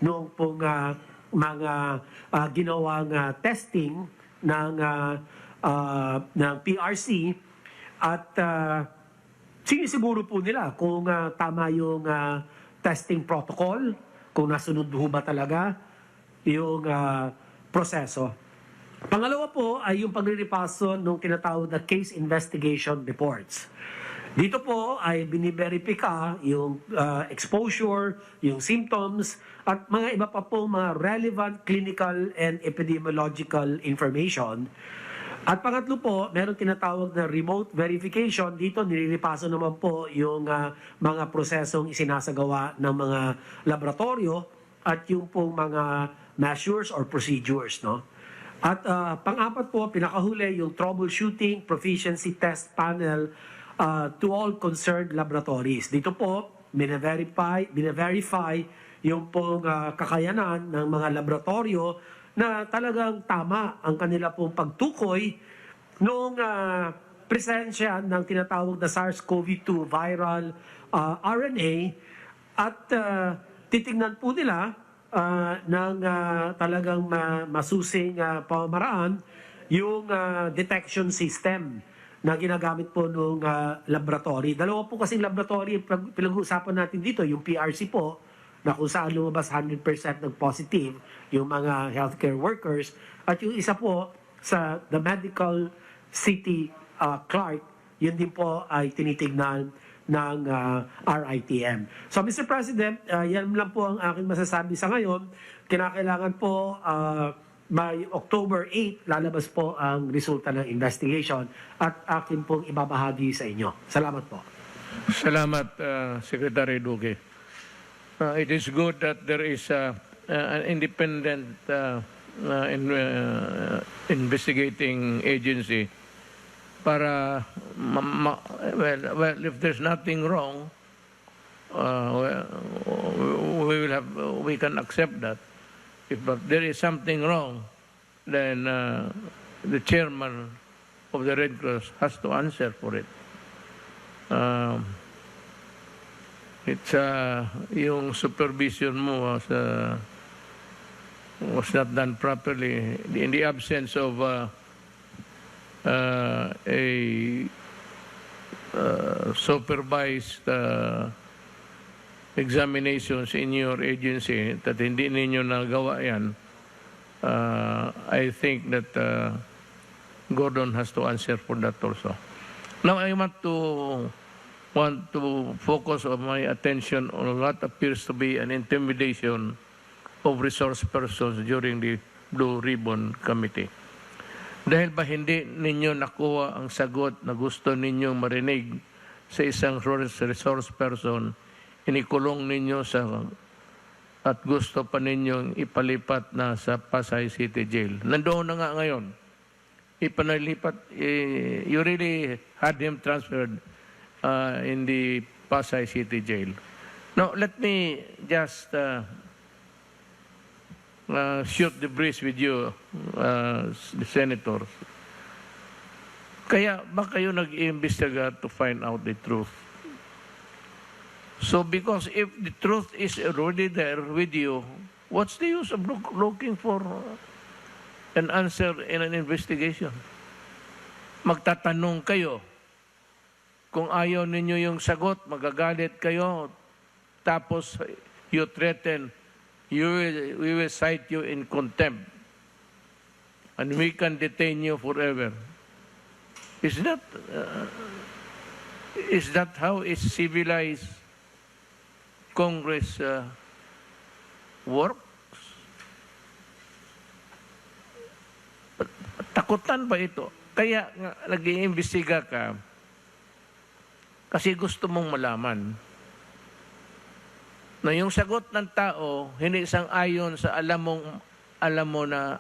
noong pong mga ginawang testing ng PRC at sinisiguro po nila kung tama yung testing protocol, kung nasunod ho ba talaga yung proseso. Pangalawa po ay yung pagriripaso ng tinatawag na case investigation reports. Dito po ay biniberipika yung exposure, yung symptoms, at mga iba pa po mga relevant clinical and epidemiological information. At pangatlo po, meron tinatawag na remote verification. Dito nililipaso naman po yung mga prosesong isinasagawa ng mga laboratorio at yung pong mga measures or procedures. No? At pang-apat po, pinakahuli yung troubleshooting proficiency test panel to all concerned laboratories. Dito po, bine-verify yung pong kakayanan ng mga laboratorio na talagang tama ang kanila pong pagtukoy noong presensya ng tinatawag na SARS-CoV-2 viral RNA at titingnan po nila ng talagang masusing pamamaraan yung detection system na ginagamit po nung laboratory. Dalawa po kasing laboratory pinag-uusapan natin dito, yung PRC po, na kung saan lumabas 100% ng positive yung mga healthcare workers, at yung isa po sa the Medical City Clark, yun din po ay tinitignan ng RITM. So Mr. President, yan lang po ang aking masasabi sa ngayon. Kinakailangan po by October 8, lalabas po ang resulta ng investigation at akin pong ibabahagi sa inyo. Salamat po. Salamat, Secretary Duque. It is good that there is an independent investigating agency para well, if there's nothing wrong, we can accept that. If there is something wrong, then the chairman of the Red Cross has to answer for it. It's yung supervision mo was not done properly in the absence of a supervised examinations in your agency that hindi ninyo nagawa yan. I think that Gordon has to answer for that also. Now I want to focus on my attention on what appears to be an intimidation of resource persons during the Blue Ribbon Committee. Dahil ba hindi ninyo nakuha ang sagot na gusto ninyong marinig sa isang resource person, inikulong ninyo at gusto pa ninyong ipalipat na sa Pasay City Jail. Nandoon na nga ngayon. Ipanalipat, you really had him transferred in the Pasay City Jail. Now, let me just shoot the breeze with you, the senators. Kaya ba kayo nag-iimbestiga to find out the truth? So, because if the truth is already there with you, What's the use of looking for an answer in an investigation? Magtatanong kayo. Kung ayaw ninyo yung sagot, magagalit kayo. Tapos you threaten, we will cite you in contempt. And we can detain you forever. Is that how a civilized Congress works? Takutan ba ito? Kaya nag-iimbestiga ka kasi gusto mong malaman na yung sagot ng tao hindi sang-ayon sa alam mo na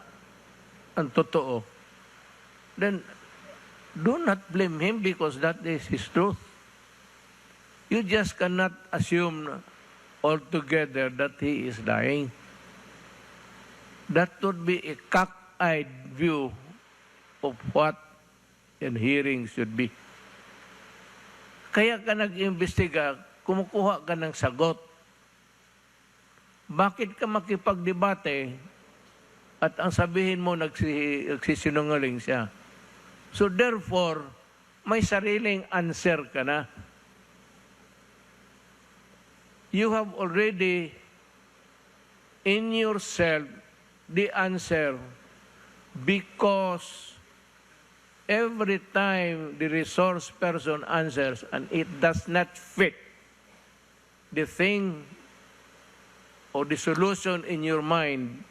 ang totoo. Then do not blame him because that is his truth. You just cannot assume altogether that he is lying. That would be a cockeyed view of what a hearing should be. Kaya ka nag-imbestiga, kumukuha ka ng sagot. Bakit ka makipagdebate at ang sabihin mo nagsisinungaling siya? So therefore, may sariling answer ka na. You have already in yourself the answer because every time the resource person answers and it does not fit the thing or the solution in your mind,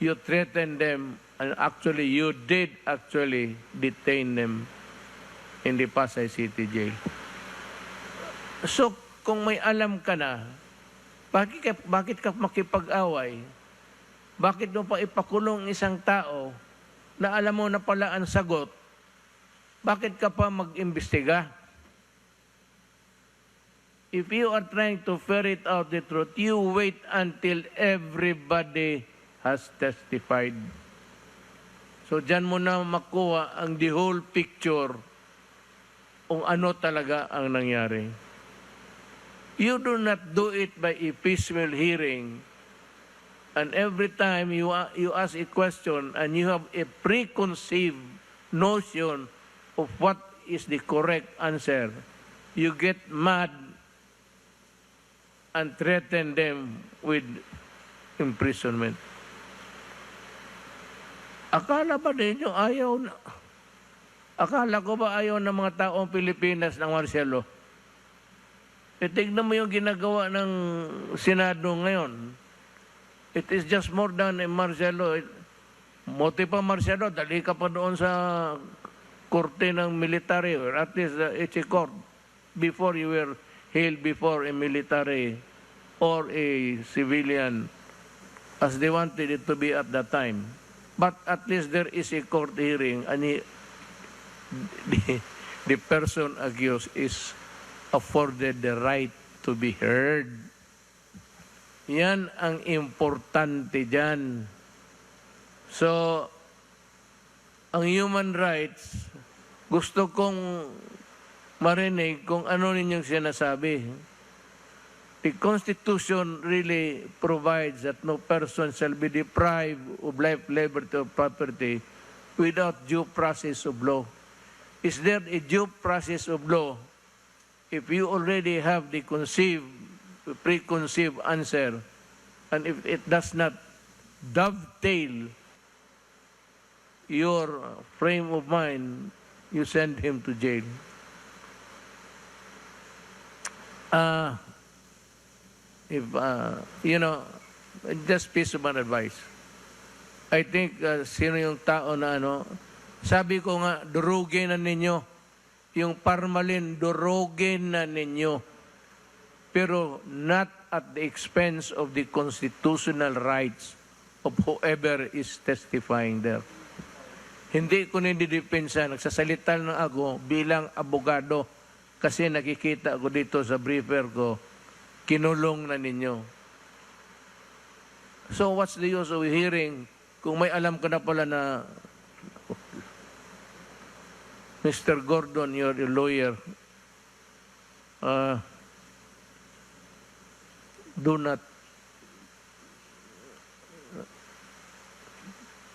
you threaten them and actually you did actually detain them in the Pasay City Jail. So, kung may alam ka na, bakit ka makipag-away? Bakit mo pa ipakulong isang tao na alam mo na pala ang sagot? Bakit ka pa mag-imbestiga? If you are trying to ferret out the truth, you wait until everybody has testified. So, dyan mo na makuha ang the whole picture kung ano talaga ang nangyari. You do not do it by a piecemeal hearing. And every time you ask a question and you have a preconceived notion of what is the correct answer, you get mad and threaten them with imprisonment. Akala ba ninyo akala ko ba ayaw ng mga taong Pilipinas ng Marcelo? Tignan mo yung ginagawa ng Senado ngayon. It is just more than a Marcelo. Moti pa Marcelo, dali ka pa doon sa korte ng military or at least it's a court before you were held before a military or a civilian as they wanted it to be at that time. But at least there is a court hearing and the person accused is afforded the right to be heard. Yan ang importante dyan. So, ang human rights, gusto kong marinig kung ano ninyong sinasabi. The Constitution really provides that no person shall be deprived of life, liberty, or property without due process of law. Is there a due process of law if you already have the preconceived answer, and if it does not dovetail your frame of mind, you send him to jail. Just piece of advice. I think sino yung tao na sabi ko nga, durugin na ninyo. Yung parmalin, durugin na ninyo. Pero not at the expense of the constitutional rights of whoever is testifying there. Hindi ko ninidepensa, nagsasalita na ako bilang abogado kasi nakikita ko dito sa briefer ko, kinulong na ninyo. So what's the use of hearing kung may alam ka na pala na Mr. Gordon, you're a lawyer. Do not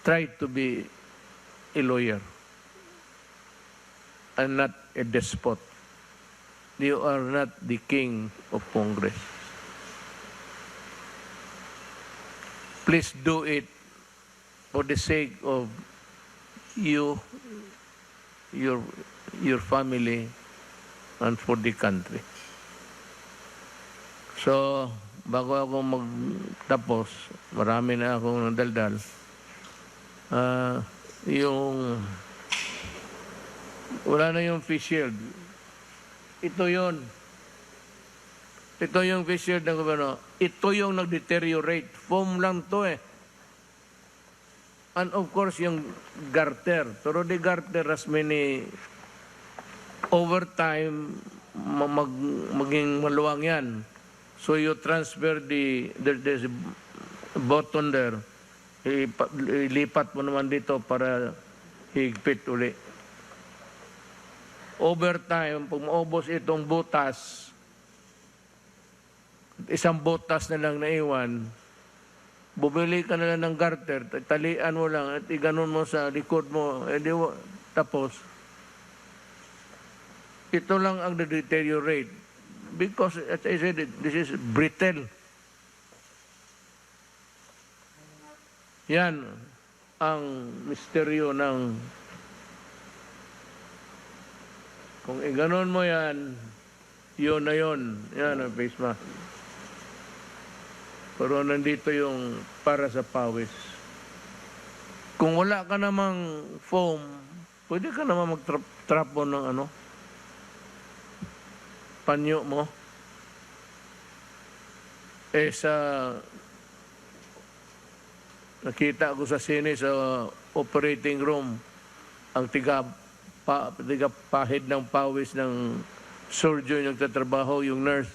try to be a lawyer and not a despot. You are not the king of Congress. Please do it for the sake of you, your family, and for the country. So, bago ako magtapos, marami na akong nadaldal. Wala na yung face shield. Ito yon. Ito yung face shield ng gobyerno. Ito yung nag-deteriorate. Foam lang to eh. And of course, yung garter. Pero the garter has many, over time, maging maluwang yan. So you transfer there's a button there. Ilipat mo naman dito para higpit uli. Over time, pag maubos itong butas, isang butas na lang naiwan, bumili ka na lang ng garter, talian mo lang at iganon mo sa likod mo, tapos, ito lang ang deteriorate. Because, as I said, this is brittle. Yan ang misteryo ng kung iganon mo yan, yun na yun. Yan ang face mask. Pero nandito yung para sa pawis. Kung wala ka namang foam, pwede ka naman mag-trapo ng panyo mo. Nakita ko sa sine sa operating room, ang pahid ng pawis ng surgeon yung tatrabaho, yung nurse.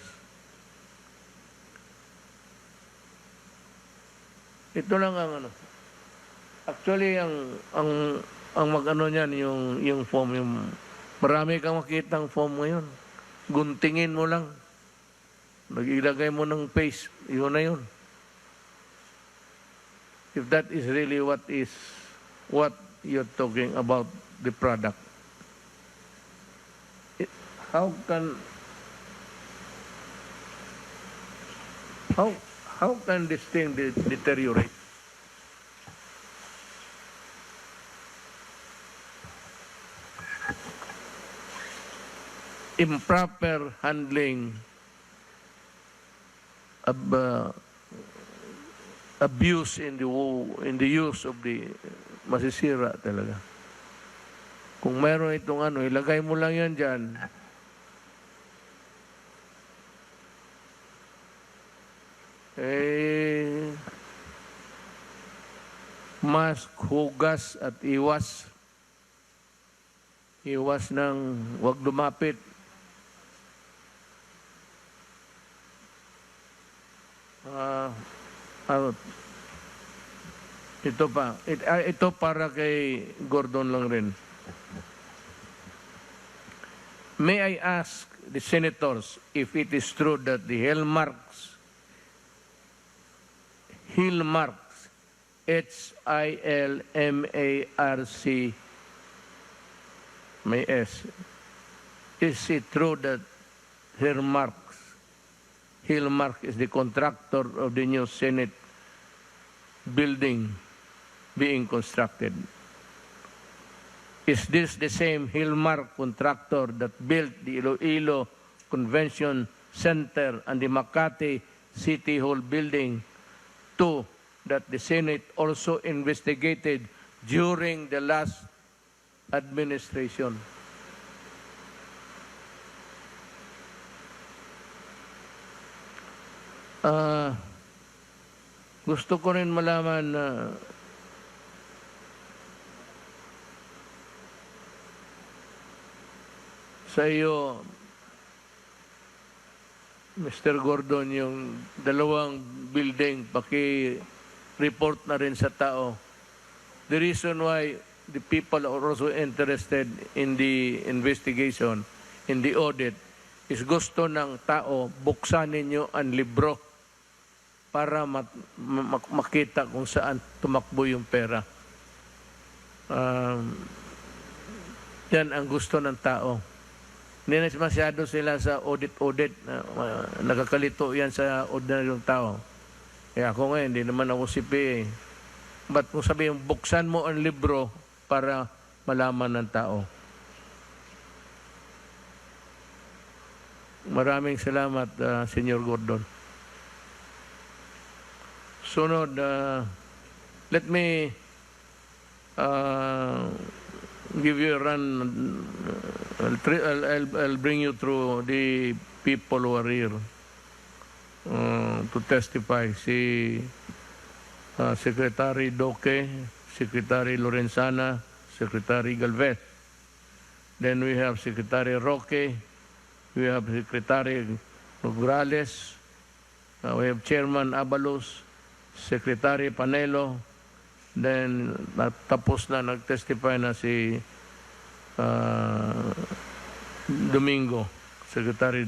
Ito lang ang Actually, ang mag-ano niyan, yung foam, marami kang makitang foam ngayon. Guntingin mo lang. Nag-ilagay mo ng paste, yun na yun. If that is really what you're talking about the product, how can this thing deteriorate? Improper handling of abuse in the use of the masisira talaga. Kung meron itong ilagay mo lang yan dyan. Mask, hugas at iwas. Iwas ng wag lumapit. Ito pa. Ito para kay Gordon lang rin. May I ask the senators if it is true that the hillmarks, HILMARC, may S, is it true that Hillmark is the contractor of the new Senate building being constructed? Is this the same Hillmark contractor that built the Iloilo Convention Center and the Makati City Hall building, too, that the Senate also investigated during the last administration? Gusto ko rin malaman na sa iyo, Mr. Gordon, yung dalawang building, paki-report na rin sa tao. The reason why the people are also interested in the investigation, in the audit, is gusto ng tao buksan ninyo ang libro para makita kung saan tumakbo yung pera. yan ang gusto ng tao. Hindi na masyado sila sa audit-audit. Nakakalito yan sa ordinaryong tao. Kaya ako ngayon, hindi naman ako CPA. Ba't kung sabihin, buksan mo ang libro para malaman ng tao. Maraming salamat, Senyor Gordon. Sunod, let me give you a run. I'll bring you through the people who are here to testify. Si Secretary Doque, Secretary Lorenzana, Secretary Galvez. Then we have Secretary Roque, we have Secretary Nograles, we have Chairman Abalos, Secretary Panelo, then tapos na, nag-testify na si Domingo, Secretary.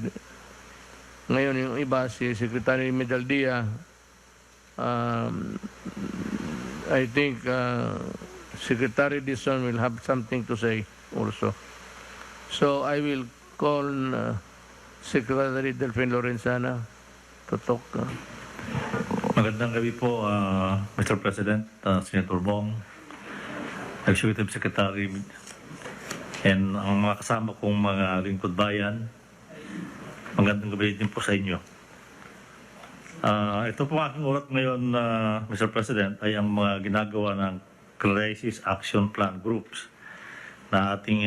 Ngayon yung iba, si Secretary Medaldia, I think Secretary Dison will have something to say also. So I will call Secretary Delphine Lorenzana to talk. Magandang gabi po, Mr. President, Senator Bong, Executive Secretary, and ang mga kasama kong mga lingkod bayan. Magandang gabi din po sa inyo. Ito po aking ulat ngayon, Mr. President, ay ang mga ginagawa ng Crisis Action Plan Groups na ating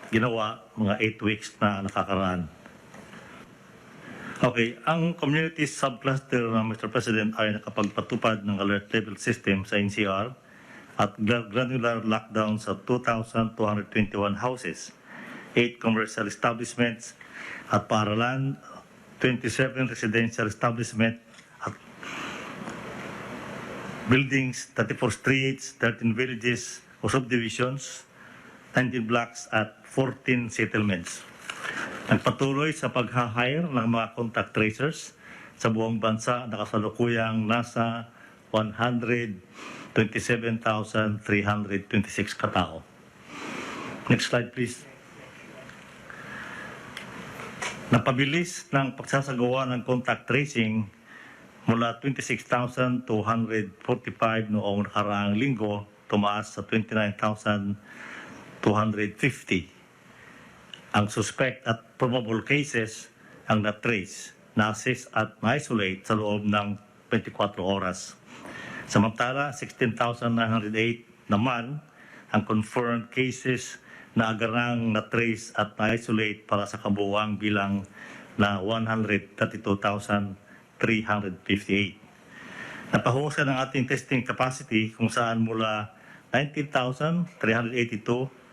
ginawa mga 8 weeks na nakakaraan. Okay, ang community subcluster ng Mr. President ay nakapagpatupad ng alert level system sa NCR at granular lockdown sa 2,221 houses, 8 commercial establishments at paaralan, 27 residential establishment at buildings, 34 streets, 13 villages o subdivisions, 19 blocks at 14 settlements. Nagpatuloy sa pag-hire ng mga contact tracers sa buong bansa na kasalukuyang nasa 127,326 katao. Next slide please. Napabilis ng pagsasagawa ng contact tracing mula 26,245 noong nakaraang linggo, tumaas sa 29,250. Ang suspect at probable cases ang na-trace, na-assess at na-isolate sa loob ng 24 oras. Samantala, 16,908 naman ang confirmed cases na agarang na-trace at na-isolate para sa kabuuang bilang na 132,358. Napahusay ng ating testing capacity kung saan mula 19,382,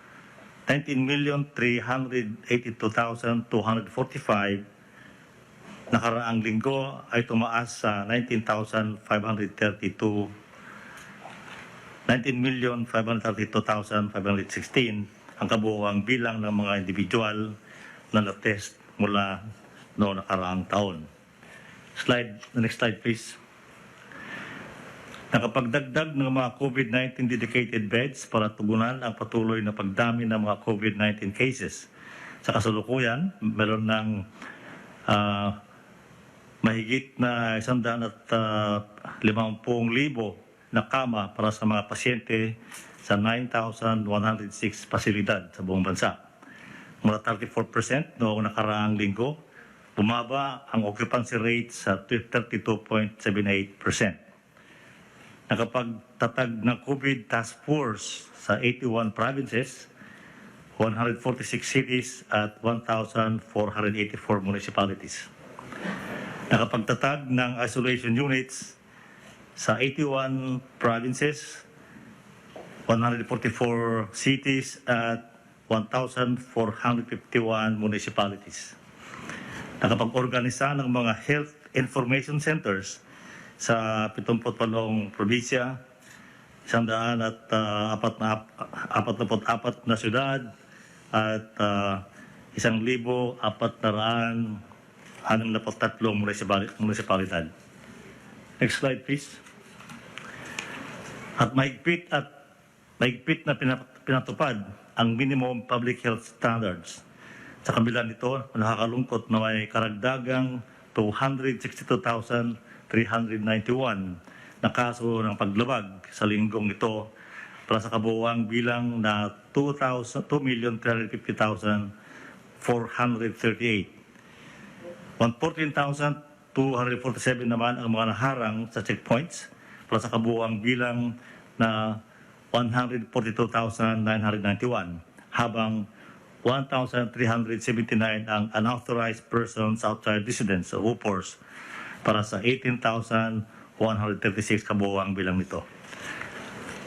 19,382,245 nakaraang linggo ay tumaas sa 19,532,516 ang kabuuang bilang ng mga individual na na-test mula noong nakaraang taon. Next slide please. Nakapagdagdag ng mga COVID-19 dedicated beds para tugunan ang patuloy na pagdami ng mga COVID-19 cases. Sa kasalukuyan, meron ng mahigit na 150,000 na kama para sa mga pasyente sa 9,106 pasilidad sa buong bansa. Mula 34% noong nakaraang linggo, bumaba ang occupancy rate sa 32.78%. Nakapagtatag ng COVID Task Force sa 81 provinces, 146 cities at 1,484 municipalities. Nakapagtatag ng isolation units sa 81 provinces, 144 cities at 1,451 municipalities. Nakapag-organisa ng mga health information centers sa 78 probinsya, 144 na syudad at 1,463 munisipalidad. Next slide please. At mahigpit na pinatupad ang minimum public health standards. Sa kabila nito, nakakalungkot na may karagdagang 262,391 na kaso ng paglabag sa linggong ito para sa kabuuang bilang na 2,350,438. 114,247 naman ang mga naharang sa checkpoints para sa kabuuang bilang na 142,991, habang 1,379 ang unauthorized persons outside residence o UPORs para sa 18,136 kabuuang bilang nito.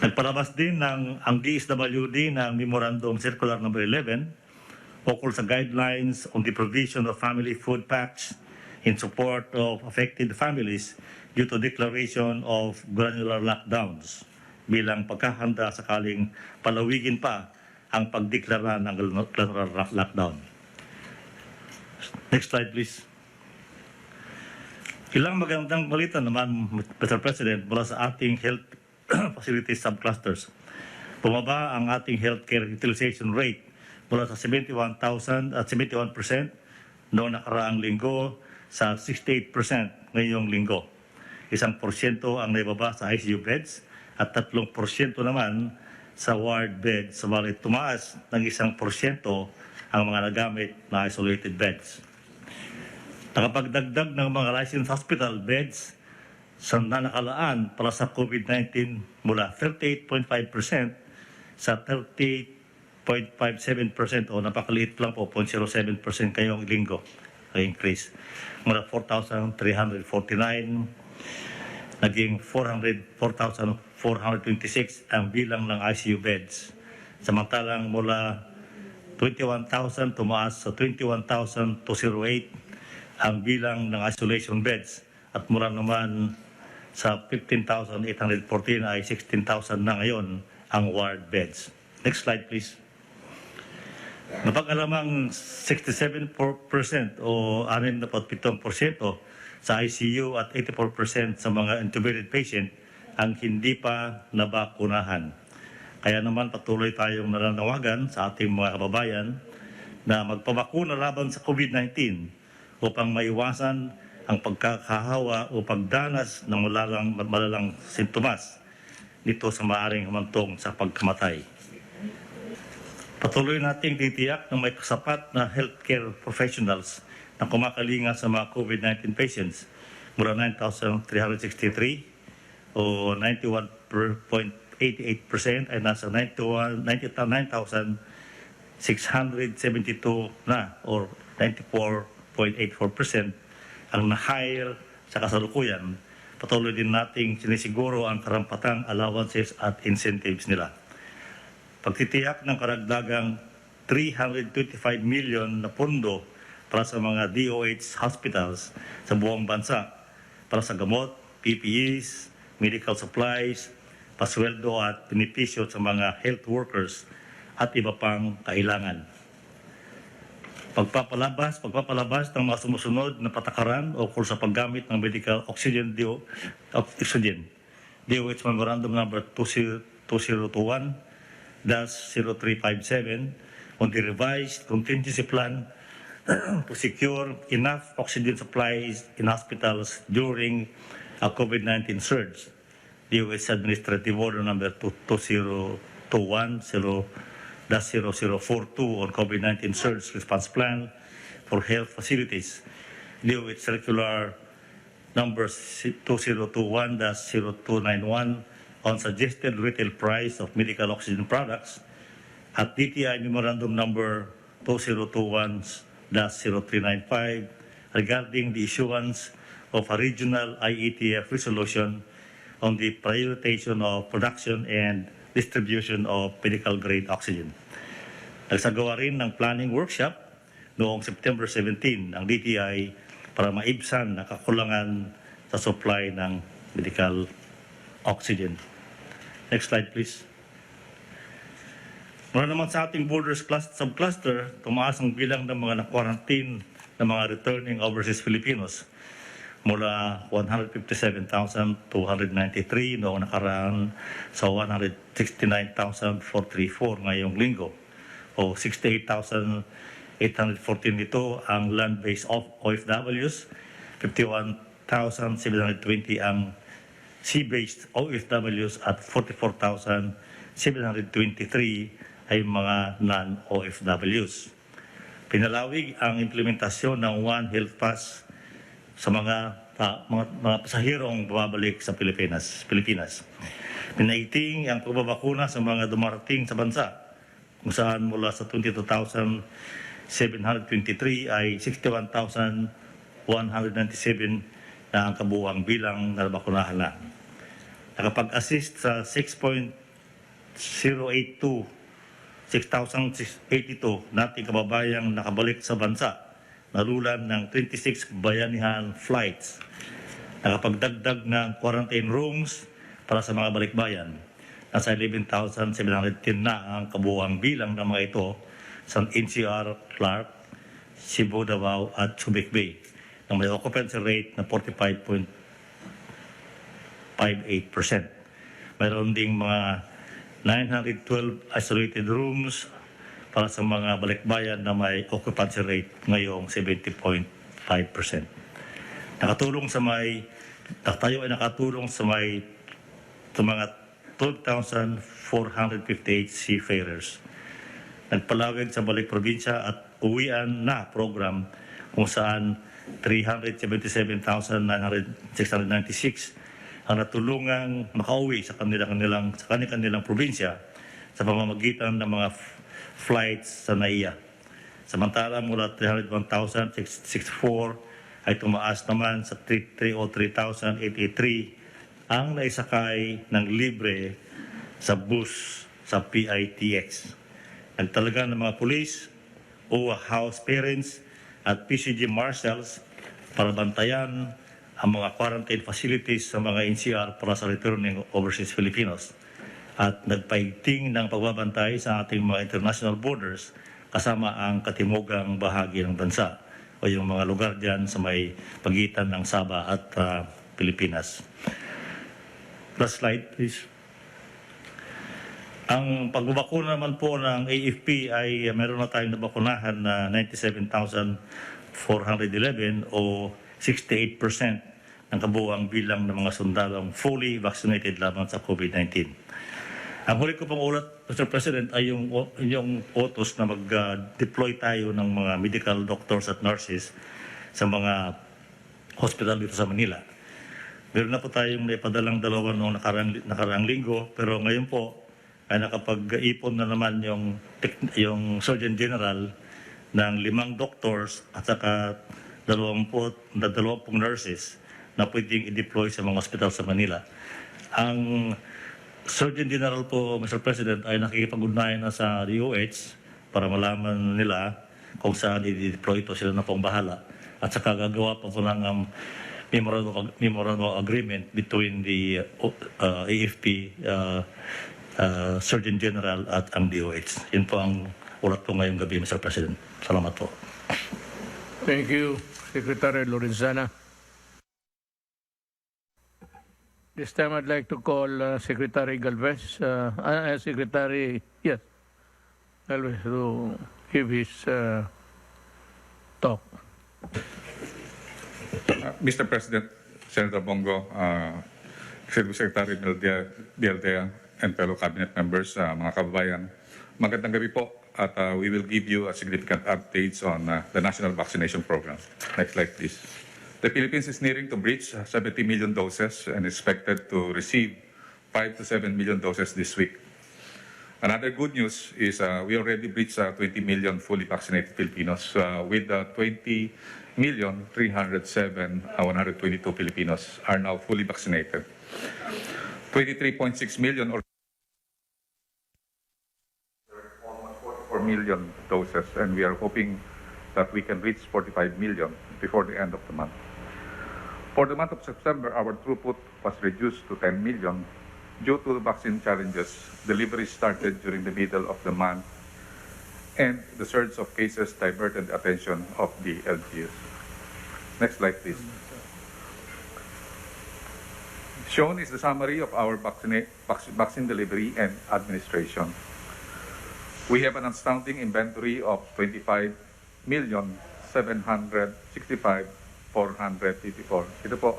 Nagpalabas din ang DSWD ng Memorandum Circular No. 11 ukol sa guidelines on the provision of family food packs in support of affected families due to declaration of granular lockdowns bilang pagkahanda sakaling palawigin pa ang pagdeklara ng granular lockdown. Next slide, please. Ilang magandang balita naman, Mr. President, mula sa ating health facilities subclusters. Bumaba ang ating healthcare utilization rate mula sa 71% noong nakaraang linggo sa 68% ngayong linggo. 1% ang naibaba sa ICU beds at 3% naman sa ward beds, subalit tumaas ng 1% ang mga nagamit na isolated beds. Nakapagdagdag ng mga licensed hospital beds sa nakalaan para sa COVID-19 mula 38.5% sa 30.57% o napakaliit lang po, 0.07% kayong linggo increase. Mula 4,349 naging 4,426 ang bilang ng ICU beds. Samantalang mula 21,000 tumaas sa 21,208 ang bilang ng isolation beds at mula naman sa 15,814 ay 16,000 na ngayon ang ward beds. Next slide, please. Napag-alamang 67% o 67% sa ICU at 84% sa mga intubated patient ang hindi pa nabakunahan. Kaya naman patuloy tayong nananawagan sa ating mga kababayan na magpabakuna laban sa COVID-19 upang maiwasan ang pagkakahawa o pagdanas ng malalang sintomas nito sa maaaring humantong sa pagkamatay. Patuloy nating titiyak na may kasapat na healthcare professionals na kumakalinga sa mga COVID-19 patients mula 9,363 o 91.88% ay nasa 9,672 na or 94.84% ang na-hire sa kasalukuyan. Patuloy din nating sinisiguro ang karampatang allowances at incentives nila. Pagtitiyak ng karagdagang 325 million na pondo para sa mga DOH hospitals sa buong bansa para sa gamot, PPEs, medical supplies, pasweldo at benepisyo sa mga health workers at iba pang kailangan. Pagpapalabas ng mga sumusunod na patakaran o sa paggamit ng medical oxygen DOH Memorandum Number 2021-0357 on the revised contingency plan to secure enough oxygen supplies in hospitals during a COVID-19 surge. DOH Administrative Order Number 2021-0042 on COVID-19 surge response plan for health facilities. DOH Circular Number 2021-0291 on suggested retail price of medical oxygen products at DTI Memorandum Number 2021-0395 regarding the issuance of a regional IETF resolution on the prioritization of production and distribution of medical-grade oxygen. Nagsagawa rin ng planning workshop noong September 17 ang DTI para maibsan ang kakulangan sa supply ng medical oxygen. Next slide, please. Mula naman sa ating borders subcluster, tumaas ang bilang ng mga na-quarantine na mga returning overseas Filipinos mula 157,293 noong nakaraan sa 169,434 ngayong linggo o 68,814 nito ang land-based OFWs, 51,720 ang sea-based OFWs at 44,723 ay mga non-OFWs. Pinalawig ang implementasyon ng One Health Pass sa mga pasahirong bumabalik sa Pilipinas. Pinaiting ang pagbabakuna sa mga dumarating sa bansa kung saan mula sa 22,723 ay 61,197 na ang kabuuang bilang na nabakunahan na. Nakapag-assist sa 6,82 nating kababayang nakabalik sa bansa, nalulan ng 26 bayanihan flights. Nakapagdagdag ng quarantine rooms para sa mga balikbayan. Nasa 11,710 na ang kabuuang bilang ng mga ito sa NCR, Clark, Cebu, Davao at Subic Bay na may occupancy rate na 45.58%. Mayroon ding mga 912 isolated rooms para sa mga balikbayan na may occupancy rate ngayong 70.5%. Tayo ay nakatulong sa mga 12,458 seafarers. Nagpalawig sa balik probinsya at uwian na program kung saan 377,696 ang natulungang makauwi sa kanilang probinsya sa pamamagitan ng mga flights sa NAIA. Samantala mula 301,664 ay tumaas naman sa 303,883 ang naisakay ng libre sa bus sa PITX. Nagtalaga ng mga pulis, OWA house parents at PCG marshals para bantayan ang mga quarantine facilities sa mga NCR para sa returning overseas Filipinos at nagpaigting ng pagbabantay sa ating mga international borders kasama ang katimugang bahagi ng bansa o yung mga lugar dyan sa may pagitan ng Sabah at Pilipinas. Last slide, please. Ang pagbabakuna naman po ng AFP ay meron na tayong nabakunahan na 97,411 o 68% ng kabuuang bilang ng mga sundalong fully vaccinated lamang sa COVID-19. Ang huli ko pang ulat, Mr. President, ay yung utos na mag-deploy tayo ng mga medical doctors at nurses sa mga hospital dito sa Manila. Meron na po tayong naipadalang dalawa noong nakaraang linggo, pero ngayon po ay nakapag-ipon na naman yung Surgeon General ng 5 doctors at saka 20 nurses na pwedeng i-deploy sa mga hospital sa Manila. Ang Surgeon General po, Mr. President, ay nakikipag-ugnayan na sa DOH para malaman nila kung saan i-deploy ito. Sila na pong bahala. At saka gagawa pa po ng memorandum of agreement between the AFP Surgeon General at ang DOH. Yun po ang ulat po ngayong gabi, Mr. President. Salamat po. Thank you, Secretary Lorenzana. This time I'd like to call Secretary Galvez, Galvez to give his talk. Mr. President, Senator Bongo, Secretary Duterte, and fellow cabinet members, mga kababayan, magandang gabi po at we will give you a significant updates on the national vaccination program. Next slide, please. The Philippines is nearing to breach 70 million doses and is expected to receive 5 to 7 million doses this week. Another good news is we already breached 20 million fully vaccinated Filipinos with 20,307,122 Filipinos are now fully vaccinated. 23.6 million or almost 44 million doses, and we are hoping that we can reach 45 million before the end of the month. For the month of September, our throughput was reduced to 10 million due to vaccine challenges. Deliveries started during the middle of the month, and the surge of cases diverted the attention of the LGUs. Next slide, please. Shown is the summary of our vaccine delivery and administration. We have an astounding inventory of 25,765,454. Ito po,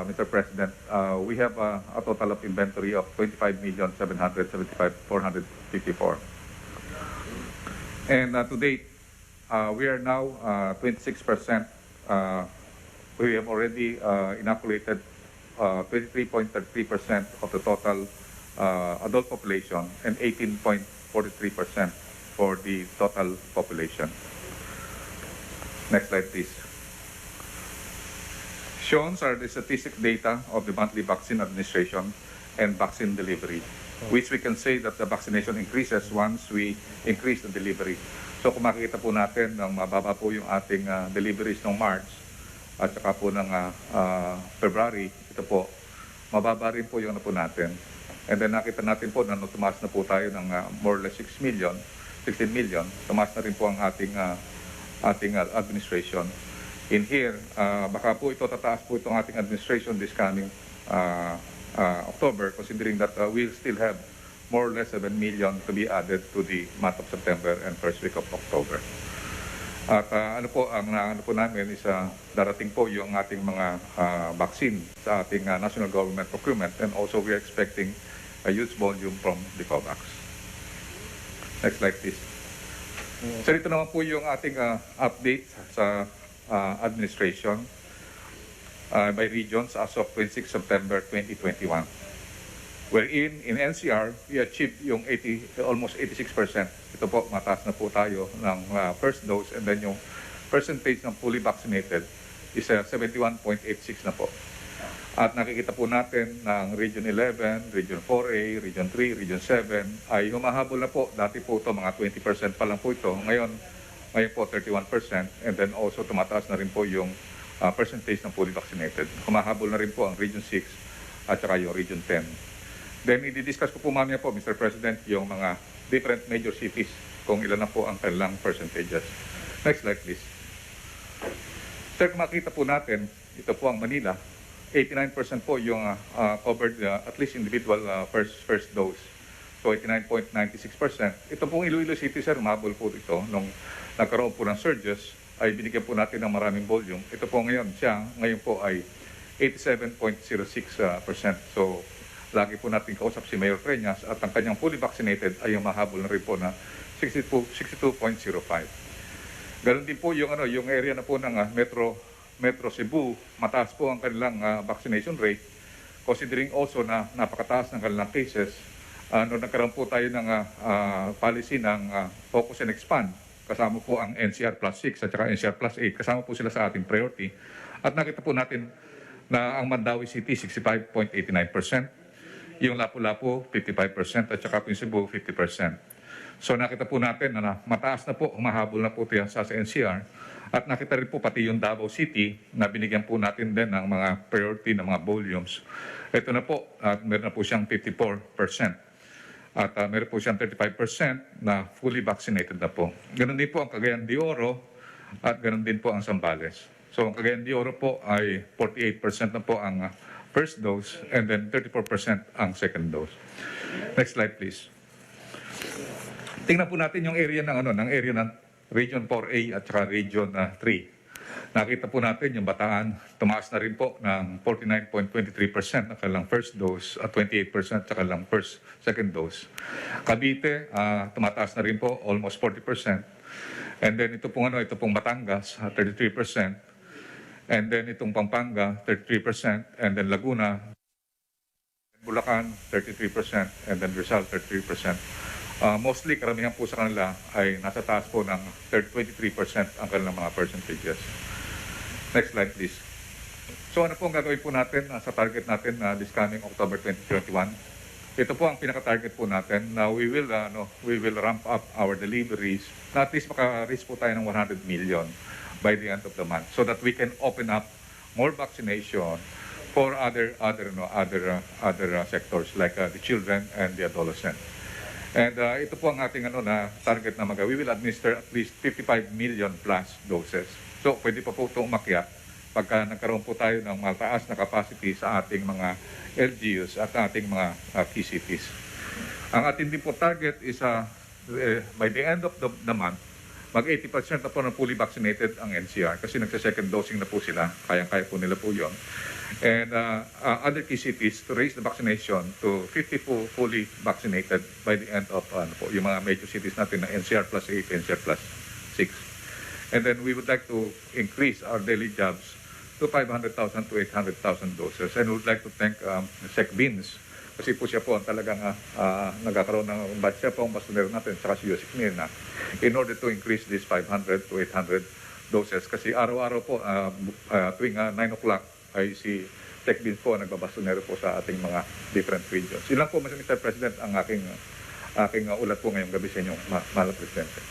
Mr. President, we have a total of inventory of 25,775,454. And to date, we are now 26%. We have already inoculated 23.33% of the total adult population and 18.43% for the total population. Next slide, please. Shown are the statistic data of the monthly vaccine administration and vaccine delivery, which we can say that the vaccination increases once we increase the delivery. So kung makikita po natin, mababa po yung ating deliveries ng March at saka po ng February, ito po, mababa rin po yung ano po natin. And then nakita natin po na tumaas na po tayo ng more or less 16 million, tumaas na rin po ang ating administration. In here, baka po ito tataas po itong ating administration this coming October, considering that we'll still have more or less 7 million to be added to the month of September and first week of October. At ano po namin is darating po yung ating mga vaccine sa ating national government procurement, and also we are expecting a huge volume from the COVAX. Next slide, please. So ito naman po yung ating update sa administration by regions as of 26 September 2021. Wherein in NCR, we achieved yung almost 86%. Ito po, mataas na po tayo ng first dose, and then yung percentage ng fully vaccinated is 71.86 na po. At nakikita po natin ng Region 11, Region 4A, Region 3, Region 7 ay humahabol na po. Dati po ito, mga 20% pa lang po ito. Ngayon po 31%, and then also tumataas na rin po yung percentage ng fully vaccinated. Humahabol na rin po ang Region 6 at saka yung Region 10. Then, i-discuss ko po mamaya po, Mr. President, yung mga different major cities kung ilan na po ang kanilang percentages. Next slide, please. Sir, makita po natin, ito po ang Manila. 89% po yung covered at least individual first dose. So, 89.96%. Ito pong Iloilo City, sir, umabol po ito. Nung nagkaroon po ng surges, ay binigyan po natin ng maraming volume. Ito po ngayon po ay 87.06%. So, lagi po natin kausap si Mayor Treñas at ang kanyang fully vaccinated ay mahabol na rin po na 62.05. Ganon din po yung area na po ng Metro Cebu, mataas po ang kanilang vaccination rate, considering also na napakataas ng kanilang cases. Nagkaroon po tayo ng policy ng focus and expand. Kasama po ang NCR plus 6 at saka NCR plus 8. Kasama po sila sa ating priority. At nakita po natin na ang Mandawi City 65.89%. Yung Lapu-Lapu, 55%, at saka yung Cebu, 50%. So nakita po natin na mataas na po, humahabol na po ito sa NCR. At nakita rin po pati yung Davao City na binigyan po natin din ng mga priority ng mga volumes. Ito na po, at meron na po siyang 54%. At meron po siyang 35% na fully vaccinated na po. Ganon din po ang Cagayan de Oro at ganon din po ang Zambales. So ang Cagayan de Oro po ay 48% na po ang first dose, and then 34% ang second dose. Next slide, please. Tingnan po natin yung area ng Region 4A at saka Region 3. Nakita po natin yung Bataan, tumaas na rin po ng 49.23% ng kanilang first dose at 28% sa kanilang second dose. Cavite, tumataas na rin po, almost 40%. And then ito pong Batangas, 33%. And then itong Pampanga, 33%, and then Laguna, Bulacan, 33%, and then Rizal, 33%. Mostly, karamihan po sa kanila ay nasa taas po ng 23% ang kanilang mga percentages. Next slide, please. So ano po ang gagawin po natin sa target natin this coming October 2021? Ito po ang pinaka-target po natin na we will ramp up our deliveries na at least maka-reach po tayo ng 100 million by the end of the month, so that we can open up more vaccination for other sectors like the children and the adolescent. And ito po ang ating target na we will administer at least 55 million plus doses. So pwede pa po itong umakyat pagka nagkaroon po tayo ng mataas na capacity sa ating mga LGUs at ating mga PCPs. Ang ating din po target is by the end of the month, mag-80% na po na fully vaccinated ang NCR kasi nagsa-second dosing na po sila. Kayang-kaya po nila po yun. And other key cities to raise the vaccination to 50 fully vaccinated by the end of yung mga major cities natin na NCR plus 8, NCR plus 6. And then we would like to increase our daily jobs to 500,000 to 800,000 doses. And we would like to thank Sec Beans kasi po siya po ang talagang nagkakaroon ng batch siya po ang bastonero natin saka si Yosik Mirna in order to increase this 500 to 800 doses kasi araw-araw po tuwing 9 o'clock ay si Sec Beans po nagbabastonero po sa ating mga different regions. Yun lang po, Mr. President, ang aking ulat po ngayong gabi sa inyong mahal na Presidente.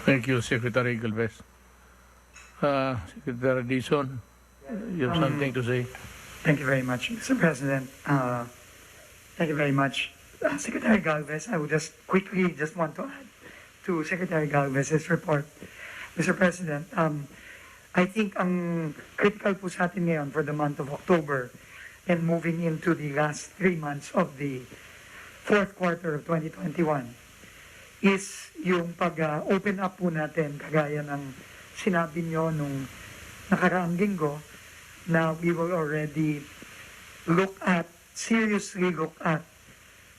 Thank you, Secretary Galvez. Secretary Dizon, you have something to say? Thank you very much, Mr. President. Thank you very much, Secretary Galvez. I would just quickly want to add to Secretary Galvez's report. Mr. President, I think ang critical po sa atin ngayon for the month of October and moving into the last 3 months of the fourth quarter of 2021 is yung pag-open up po natin, kagaya ng sinabi nyo nung nakaraang linggo, na we will already seriously look at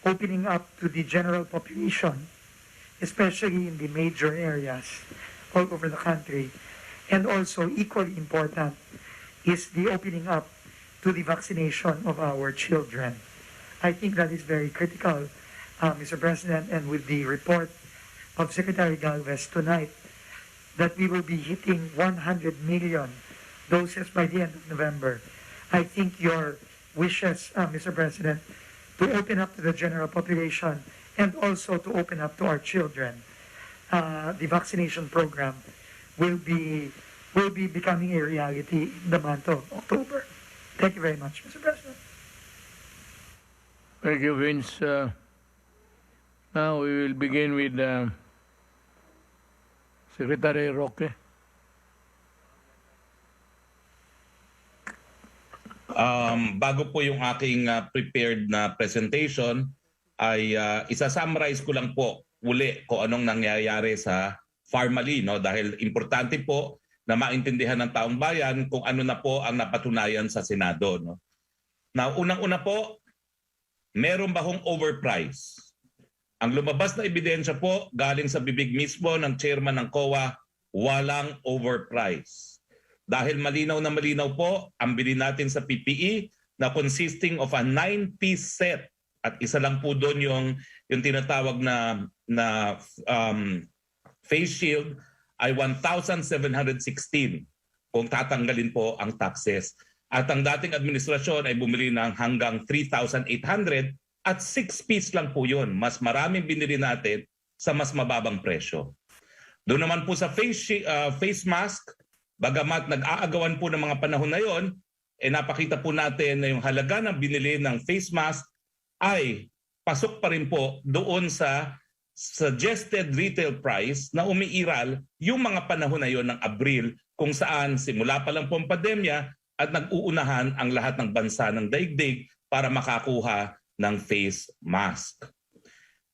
opening up to the general population, especially in the major areas all over the country. And also equally important is the opening up to the vaccination of our children. I think that is very critical, Mr. President, and with the report of Secretary Galvez tonight, that we will be hitting 100 million doses by the end of November. I think your wishes, Mr. President, to open up to the general population and also to open up to our children, the vaccination program will be becoming a reality in the month of October. Thank you very much, Mr. President. Thank you, Vince. Now we will begin with Secretary Roque. Bago po yung aking prepared na presentation, ay isa-summarize ko lang po uli kung anong nangyayari sa Pharmaly, no? Dahil importante po na maintindihan ng taong bayan kung ano na po ang napatunayan sa Senado, no? Now, unang-una po, meron ba hong overprice? Ang lumabas na ebidensya po galing sa bibig mismo ng chairman ng COA, walang overprice. Dahil malinaw na malinaw po ang bilhin natin sa PPE na consisting of a 9-piece set at isa lang po doon yung tinatawag na face shield ay 1,716 kung tatanggalin po ang taxes. At ang dating administrasyon ay bumili ng hanggang 3,800 at 6-piece lang po yun. Mas maraming binili natin sa mas mababang presyo. Doon naman po sa face mask, bagamat nag-aagawan po ng mga panahon na yon, napakita po natin na yung halaga ng binili ng face mask ay pasok pa rin po doon sa suggested retail price na umiiral yung mga panahon na yon ng Abril kung saan simula pa lang po ang pandemya at nag-uunahan ang lahat ng bansa ng daigdig para makakuha ng face mask.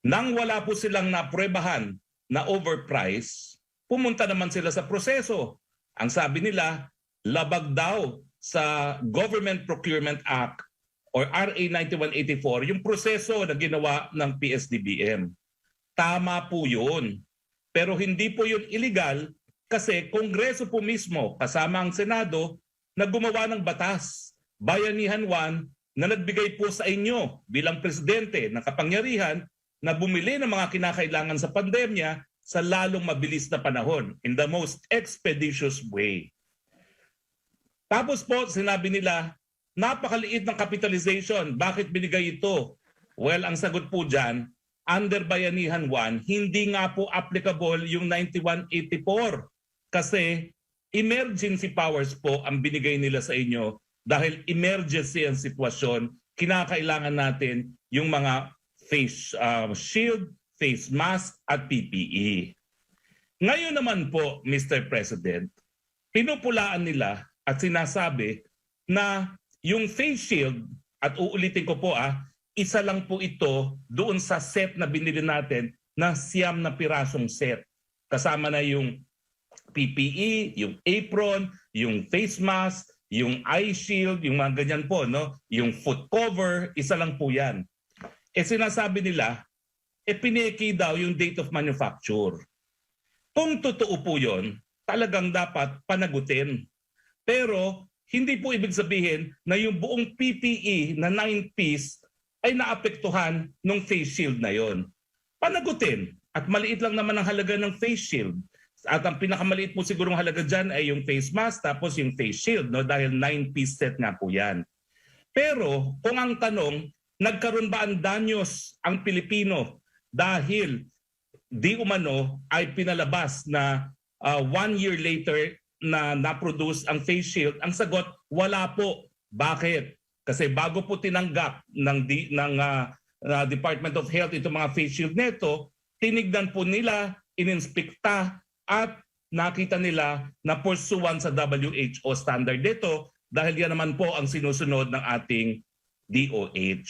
Nang wala po silang napruebahan na overprice, pumunta naman sila sa proseso. Ang sabi nila, labag daw sa Government Procurement Act or RA 9184 yung proseso na ginawa ng PSDBM. Tama po yun. Pero hindi po yun illegal kasi Kongreso po mismo kasama ang Senado na gumawa ng batas, Bayanihan 1, na nagbigay po sa inyo bilang presidente ng kapangyarihan na bumili ng mga kinakailangan sa pandemya sa lalong mabilis na panahon in the most expeditious way. Tapos po sinabi nila, napakaliit ng capitalization, bakit binigay ito? Well, ang sagot po dyan, under Bayanihan 1, hindi nga po applicable yung 9184 kasi emergency powers po ang binigay nila sa inyo dahil emergency ang sitwasyon, kinakailangan natin yung mga face shield, face mask at PPE. Ngayon naman po, Mr. President, pinupulaan nila at sinasabi na yung face shield, at uulitin ko po isa lang po ito doon sa set na binili natin na 9 na pirasong set. Kasama na yung PPE, yung apron, yung face mask, yung eye shield, yung mga ganyan po, no? Yung foot cover, isa lang po yan. Sinasabi nila, pineki daw yung date of manufacture. Kung totoo po yun, talagang dapat panagutin. Pero hindi po ibig sabihin na yung buong PPE na 9-piece ay naapektuhan ng face shield na yon. Panagutin. At maliit lang naman ang halaga ng face shield. At ang pinakamaliit po sigurong halaga dyan ay yung face mask tapos yung face shield, no? Dahil 9-piece set nga po yan. Pero kung ang tanong, nagkaroon ba ang danyos ang Pilipino dahil di umano ay pinalabas na 1 year later na na-produce ang face shield? Ang sagot, wala po. Bakit? Kasi bago po tinanggap ng Department of Health itong mga face shield neto, tinignan po nila, ininspekta at nakita nila na pursuant sa WHO standard nito dahil yan naman po ang sinusunod ng ating DOH.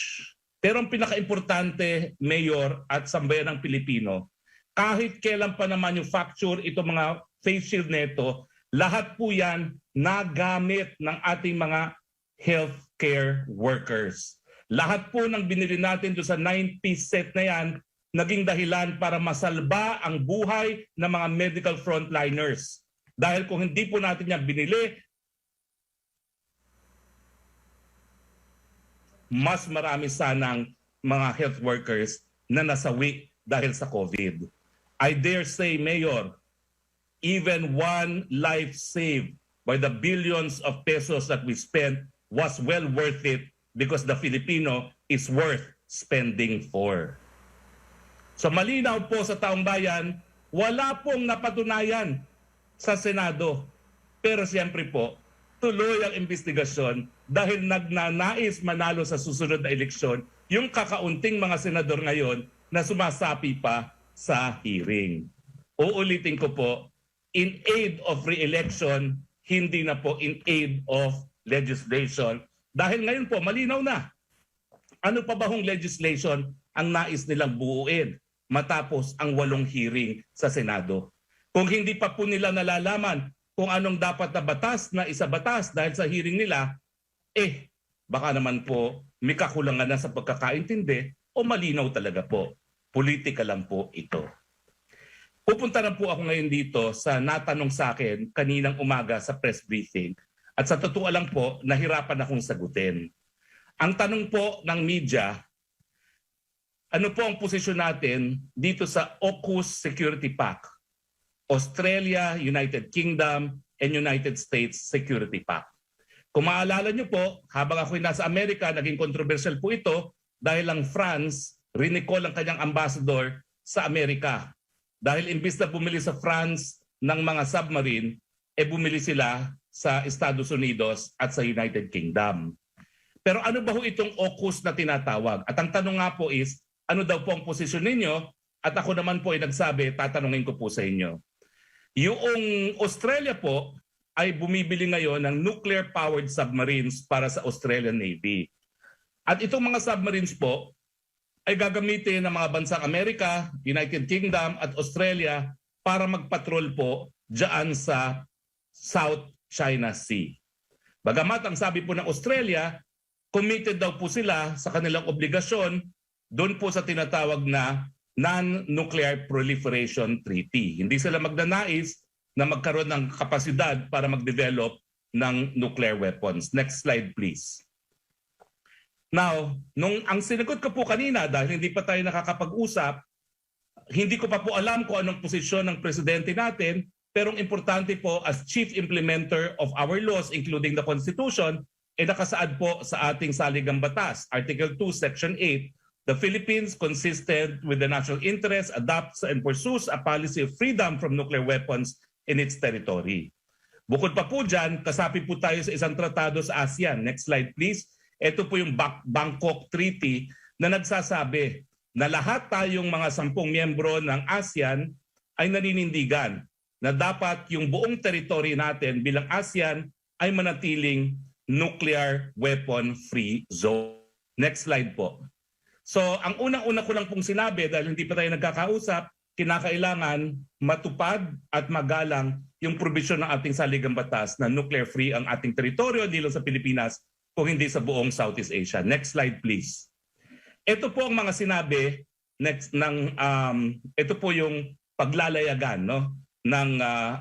Pero ang pinaka-importante, Mayor at sambayan ng Pilipino, kahit kailan pa na manufacture itong mga face shield neto, lahat po yan nagamit ng ating mga healthcare workers. Lahat po ng binili natin doon sa 9-piece set na yan, naging dahilan para masalba ang buhay ng mga medical frontliners. Dahil kung hindi po natin yan binili, mas marami sanang mga health workers na nasawi dahil sa COVID. I dare say, Mayor, even one life saved by the billions of pesos that we spent was well worth it because the Filipino is worth spending for. So malinaw po sa taong bayan, wala pong napatunayan sa Senado. Pero siyempre po, tuloy ang investigasyon dahil nagnanais manalo sa susunod na eleksyon yung kakaunting mga senador ngayon na sumasapi pa sa hearing. Uulitin ko po, in aid of re-election, hindi na po in aid of legislation. Dahil ngayon po, malinaw na. Ano pa ba hong legislation ang nais nilang buuin matapos ang 8 hearing sa Senado? Kung hindi pa po nila nalalaman kung anong dapat na batas na isabatas dahil sa hearing nila, baka naman po may kakulangan na sa pagkakaintindi o malinaw talaga po. Politika lang po ito. Pupunta na po ako ngayon dito sa natanong sa akin kaninang umaga sa press briefing at sa totoo lang po, nahirapan akong sagutin. Ang tanong po ng media, ano po ang posisyon natin dito sa AUKUS Security Pact? Australia, United Kingdom, and United States Security Pact. Kung maalala nyo po, habang ako'y nasa Amerika, naging controversial po ito dahil ang France rinicall ang kanyang ambassador sa Amerika. Dahil imbis na bumili sa France ng mga submarine, bumili sila sa Estados Unidos at sa United Kingdom. Pero ano ba ho itong AUKUS na tinatawag? At ang tanong nga po is, ano daw po ang posisyon ninyo? At ako naman po ay nagsabi, tatanungin ko po sa inyo. Yung Australia po ay bumibili ngayon ng nuclear-powered submarines para sa Australian Navy. At itong mga submarines po ay gagamitin ng mga bansang Amerika, United Kingdom at Australia para magpatrol po dyan sa South China Sea. Bagamat ang sabi po ng Australia, committed daw po sila sa kanilang obligasyon doon po sa tinatawag na Non-Nuclear Proliferation Treaty. Hindi sila magnanais na magkaroon ng kapasidad para mag-develop ng nuclear weapons. Next slide please. Now, ang sinagot ko po kanina dahil hindi pa tayo nakakapag-usap, hindi ko pa po alam kung anong posisyon ng presidente natin, pero ang importante po as chief implementer of our laws including the Constitution, nakasaad po sa ating saligang batas, Article 2, Section 8, the Philippines, consistent with the national interest, adopts and pursues a policy of freedom from nuclear weapons in its territory. Bukod pa po dyan, kasapi po tayo sa isang tratado sa ASEAN. Next slide please. Ito po yung Bangkok Treaty na nagsasabi na lahat tayong mga 10 miyembro ng ASEAN ay naninindigan na dapat yung buong teritoryo natin bilang ASEAN ay manatiling nuclear weapon-free zone. Next slide po. So ang unang-una ko lang pong sinabi, dahil hindi pa tayo nagkakausap, kinakailangan matupad at magalang yung probisyon ng ating saligang batas na nuclear-free ang ating teritoryo, hindi lang sa Pilipinas, kung hindi sa buong Southeast Asia. Next slide please. Ito po ang mga sinabi ito po yung paglalayagan, no, ng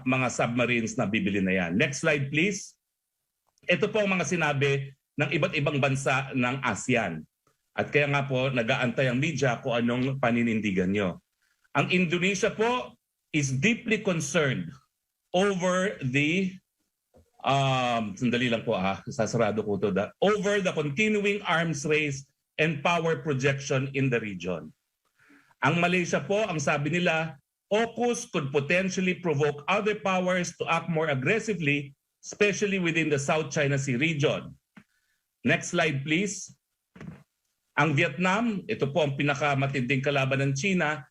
mga submarines na bibili na yan. Next slide please. Ito po ang mga sinabi ng iba't ibang bansa ng ASEAN. At kaya nga po nag-aantay ang media kung anong paninindigan nyo. Ang Indonesia po is deeply concerned over the sandali lang po sasarado ko to, over the continuing arms race and power projection in the region. Ang Malaysia po, ang sabi nila, AUKUS could potentially provoke other powers to act more aggressively, especially within the South China Sea region. Next slide please. Ang Vietnam, ito po ang pinakamatinding kalaban ng China,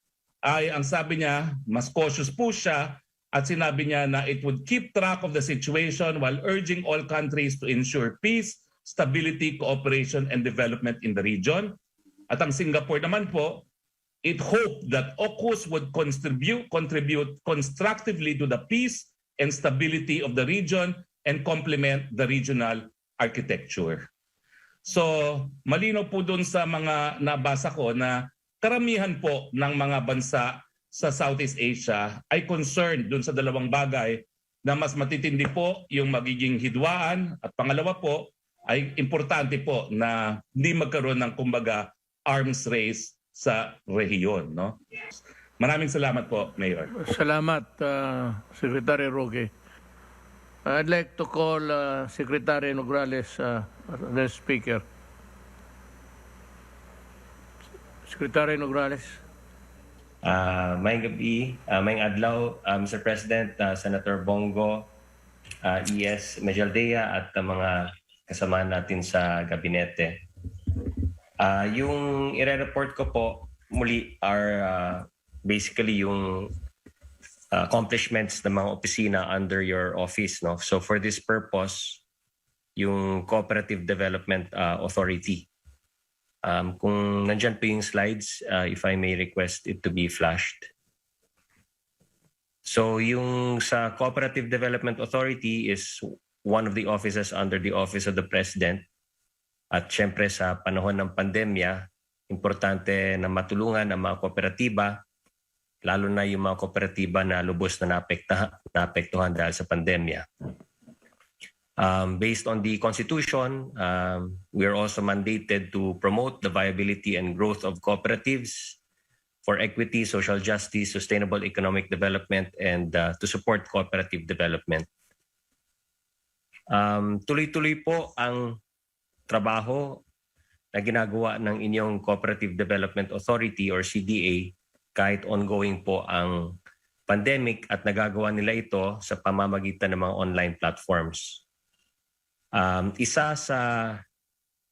ay ang sabi niya, mas cautious po siya at sinabi niya na it would keep track of the situation while urging all countries to ensure peace, stability, cooperation, and development in the region. At ang Singapore naman po, it hoped that AUKUS would contribute constructively to the peace and stability of the region and complement the regional architecture. So, malinaw po doon sa mga nabasa ko na karamihan po ng mga bansa sa Southeast Asia ay concerned doon sa dalawang bagay na mas matitindi po yung magiging hidwaan at pangalawa po ay importante po na hindi magkaroon ng kumbaga arms race sa rehiyon, no? Maraming salamat po, Mayor. Salamat, Secretary Roque. I'd like to call Secretary Nograles the speaker. Secretary Nograles. Maayong gabi, maayong adlaw, Mr. President, Senator Bongo, ES Mejaldea at mga kasama natin sa gabinete. Yung i-report ko po muli are basically yung accomplishments ng mga opisina under your office, no? So for this purpose, yung Cooperative Development Authority. Kung nandyan po yung slides, if I may request it to be flashed. So yung sa Cooperative Development Authority is one of the offices under the Office of the President. At syempre sa panahon ng pandemya, importante na matulungan ang mga kooperatiba, lalo na yung mga kooperatiba na lubos na naapektuhan dahil sa pandemya. Based on the Constitution, we are also mandated to promote the viability and growth of cooperatives for equity, social justice, sustainable economic development, and to support cooperative development. Tuloy-tuloy po ang trabaho na ginagawa ng inyong Cooperative Development Authority or CDA kahit ongoing po ang pandemic at nagagawa nila ito sa pamamagitan ng mga online platforms. Isa sa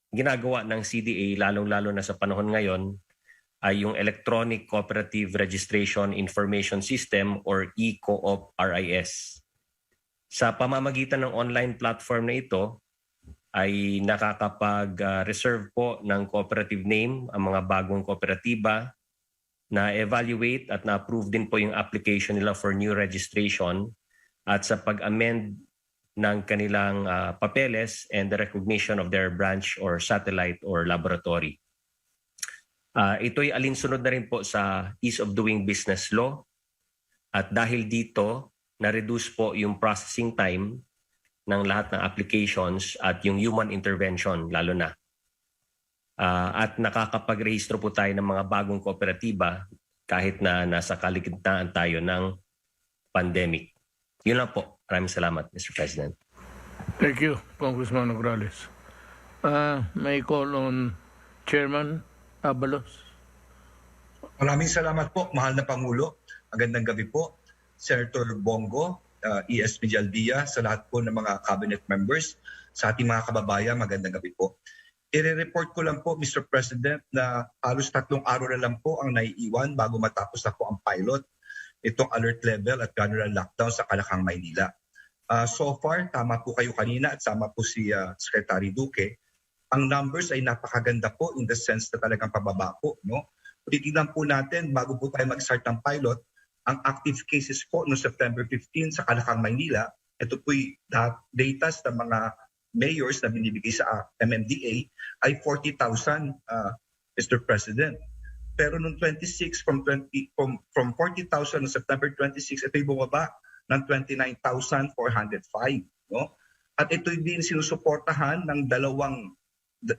ginagawa ng CDA, lalong-lalo na sa panahon ngayon, ay yung Electronic Cooperative Registration Information System or eCoop RIS. Sa pamamagitan ng online platform na ito, ay nakakapag-reserve po ng cooperative name ang mga bagong kooperatiba, na evaluate at na-approve din po yung application nila for new registration at sa pag-amend ng kanilang papeles and the recognition of their branch or satellite or laboratory. Ito'y alinsunod na rin po sa Ease of Doing Business Law at dahil dito, na-reduce po yung processing time ng lahat ng applications at yung human intervention lalo na. At nakakapag-rehistro po tayo ng mga bagong kooperatiba kahit na nasa kaligtaan tayo ng pandemic. Yun lang po. Maraming salamat, Mr. President. Thank you, Congressman Nograles. May call on Chairman Abalos. Maraming salamat po, mahal na Pangulo. Magandang gabi po, Senator Bongo, ES Mejaldea, sa lahat po ng mga cabinet members, sa ating mga kababayan, magandang gabi po. I-report ko lang po, Mr. President, na halos 3 araw na lang po ang naiiwan bago matapos na po ang pilot itong alert level at general lockdown sa Kalakang, Maynila. So far, tama po kayo kanina at sama po si Secretary Duque, ang numbers ay napakaganda po in the sense na talagang pababa po. No? Titignan po natin, bago po tayo mag-start ng pilot, ang active cases po noong September 15 sa Kalakang, Maynila, ito po yung data sa mga mayors na binibigay sa MMDA ay 40,000, Mr. President. Pero noong 26, from 40,000 noong September 26, ito yung bumaba ng 29,405. No? At ito din sinusuportahan ng dalawang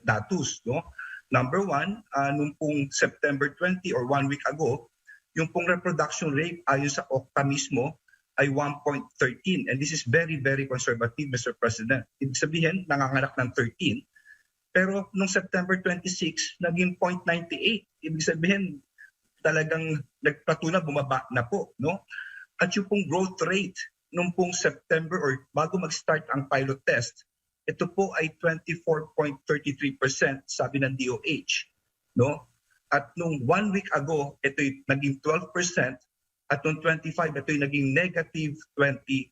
datos. No? Number one, nung pong September 20 or 1 week ago, yung pong reproduction rate ayon sa Okta mismo ay 1.13. And this is very, very conservative, Mr. President. Ibig sabihin, nanganganak ng 13. Pero nung September 26, naging 0.98. Ibig sabihin, talagang nagpatuna, bumaba na po. No? At yung pong growth rate nung pong September or bago mag-start ang pilot test, ito po ay 24.33%, sabi ng DOH. No? At nung 1 week ago, ito ay naging 12%. At nung 25, ito ay naging negative 20%.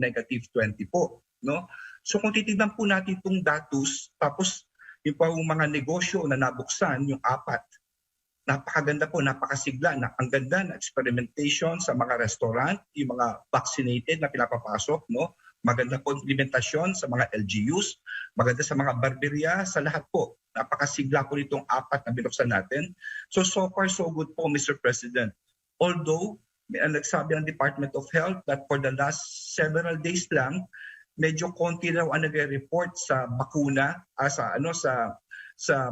Negative 20 po. No? So kung titignan po natin itong datos, tapos yung pa mga negosyo na nabuksan, yung 4, napakaganda po, napakasigla. Ang ganda na experimentation sa mga restaurant, yung mga vaccinated na pinapapasok. No? Maganda po implementasyon sa mga LGUs, maganda sa mga barberia, sa lahat po. Napakasigla po nitong 4 na binuksan natin. So far, so good po, Mr. President. Although, nagsabi ang Department of Health that for the last several days lang, medyo konti raw ang nagre-report sa bakuna, sa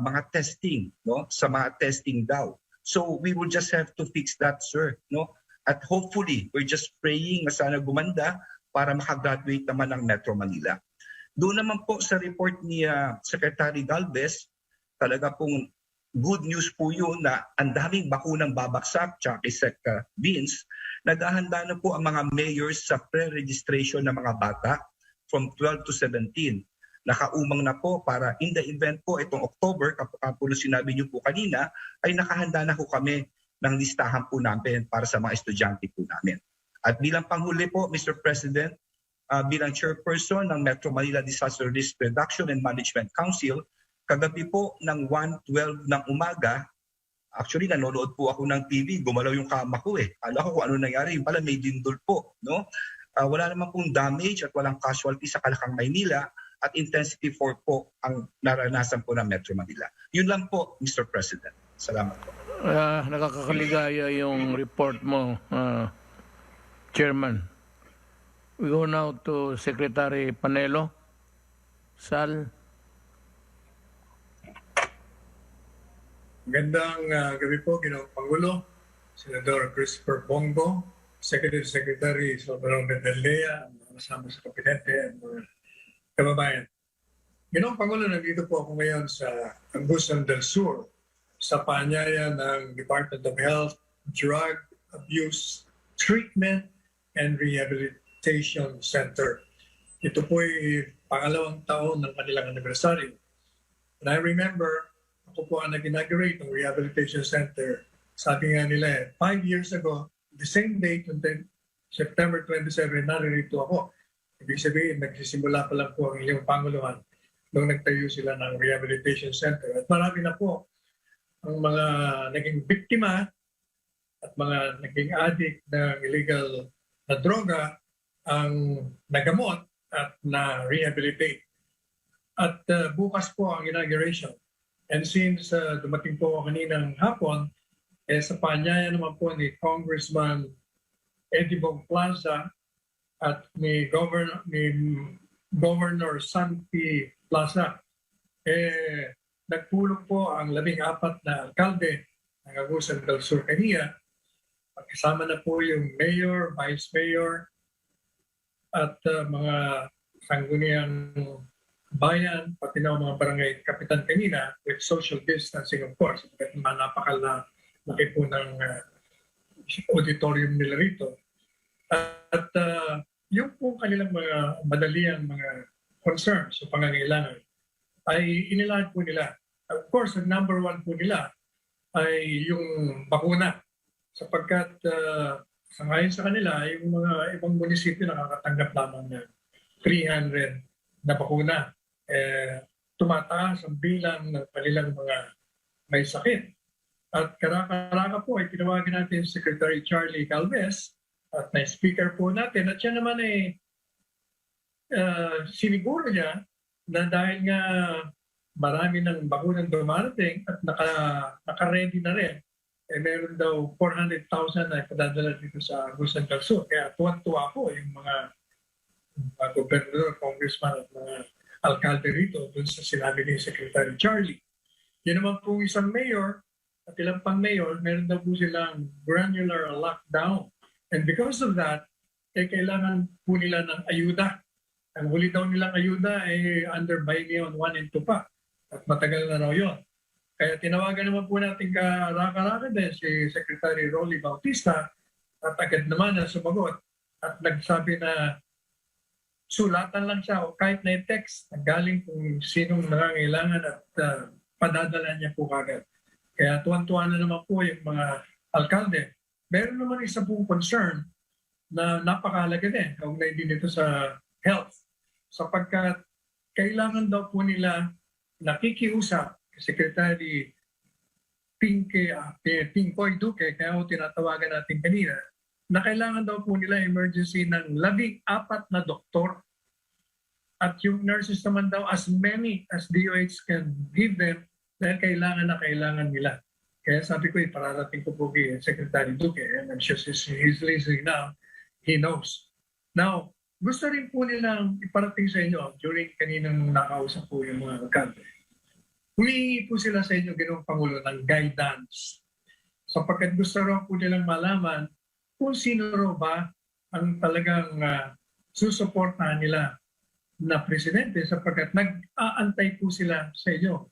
mga testing, no? Sa mga testing daw. So we will just have to fix that, sir. No? At hopefully, we're just praying na sana gumanda para makagraduate naman ng Metro Manila. Doon naman po sa report ni Secretary Galvez, talaga pong good news po yun na ang daming bakunang babaksak, tsaka kay Sec Vince, naghahanda na po ang mga mayors sa pre-registration ng mga bata from 12 to 17. Nakaumang na po para in the event po itong October, kapag sinabi niyo po kanina, ay nakahanda na po kami ng listahan po namin para sa mga estudyante po namin. At bilang panghuli po, Mr. President, bilang chairperson ng Metro Manila Disaster Risk Reduction and Management Council, kagabi po ng 1:12 ng umaga, actually nanonood po ako ng TV, gumalaw yung kama ko eh. Alam ko kung ano nangyari, yung pala may dindol po. No? Wala naman pong damage at walang casualty sa Kalakang, Maynila at intensity 4 po ang naranasan po ng Metro Manila. Yun lang po, Mr. President. Salamat po. Nakakakaligaya yung report mo, Chairman. We go now to Secretary Panelo. Sal. Magandang gabi po, Ginoong Pangulo, Senador Christopher Bongo, Executive Secretary Salvador Bedellea, ang kasama sa kabinete, at mga kababayan. Ginoong Pangulo, nandito po ako ngayon sa Angusan del Sur sa paanyaya ng Department of Health, Drug Abuse Treatment and Rehabilitation Center. Ito po ay pangalawang taon ng kanilang anniversary. And I remember, ako po ang nag-inaugurate ng Rehabilitation Center. Sabi nga nila, 5 years ago, the same date, September 27, naririto ako. Ibig sabihin, nagsisimula pa lang po ang inyong Panguluhan nung nagtayo sila ng Rehabilitation Center. At marami na po ang mga naging biktima at mga naging addict ng illegal na droga ang nagamot at na-rehabilitate. At bukas po ang inauguration. And since dumating po kaninang hapon, sa paanyaya naman po ni Congressman Eddie Bong Plaza at ni Governor Santi Plaza, nagtulong po ang 14 na alkalde ng Agusan del Sur kanina. Kasama na po yung mayor, vice mayor, at mga sangguniang bayan, pati na mga barangay kapitan kanina with social distancing of course. Napakal na laki po ng auditorium nila rito. At yung po kanilang mga madaliang mga concerns o pangangailangan ay inilaan po nila. Of course, ang number 1 po nila ay yung bakuna sapagkat sangayon sa kanila, yung mga ibang munisipyo nakakatanggap lamang ng 300 na bakuna. Tumataas ang bilang ng kanilang mga may sakit. At karaka-karaka po ay tinawagan natin si Secretary Charlie Calves at na-speaker po natin. At siya naman ay siniguro niya na dahil nga marami ng bakunang dumarating at naka-ready na rin, meron daw 400,000 na ipadadala dito sa Agusan del Sur. Kaya tuwan-tuwa po yung mga gobernador, congressman at mga alkalde rito dun sa sinabi ni Secretary Charlie. Yan naman po isang mayor at ilang pang mayor, meron daw po silang granular lockdown. And because of that, kailangan po nila ng ayuda. Ang huli daw nilang ayuda ay under Bailion 1 and 2 pa. At matagal na raw yun. Kaya tinawagan naman po natin karaka-raka din si Secretary Rolly Bautista at agad naman na sumagot at nagsabi na sulatan lang siya o kahit na text na galing kung sinong nangangailangan at padadala niya po kagad. Kaya tuwan-tuwa na naman po yung mga alkalde. Meron naman isa pong concern na napakahalaga din, kaugnay din ito sa health. Sapagkat kailangan daw po nila nakikiusap Secretary Pinkoy Duque, kaya ho tinatawagan natin kanina, na kailangan daw po nila emergency ng 14 na doktor. At yung nurses naman daw as many as DOH can give them dahil kailangan nila. Kaya sabi ko, pararating ko po kay Secretary Duque, and I'm sure he's listening now, he knows. Now, gusto rin po nilang iparating sa inyo during kaninang nakausap po yung mga alkalde. Humingi po sila sa inyo, Ginoong Pangulo, ng guidance. Sapagkat gusto raw po nilang malaman kung sino raw ba ang talagang susuportahan nila na presidente sapagkat nag-aantay po sila sa inyo,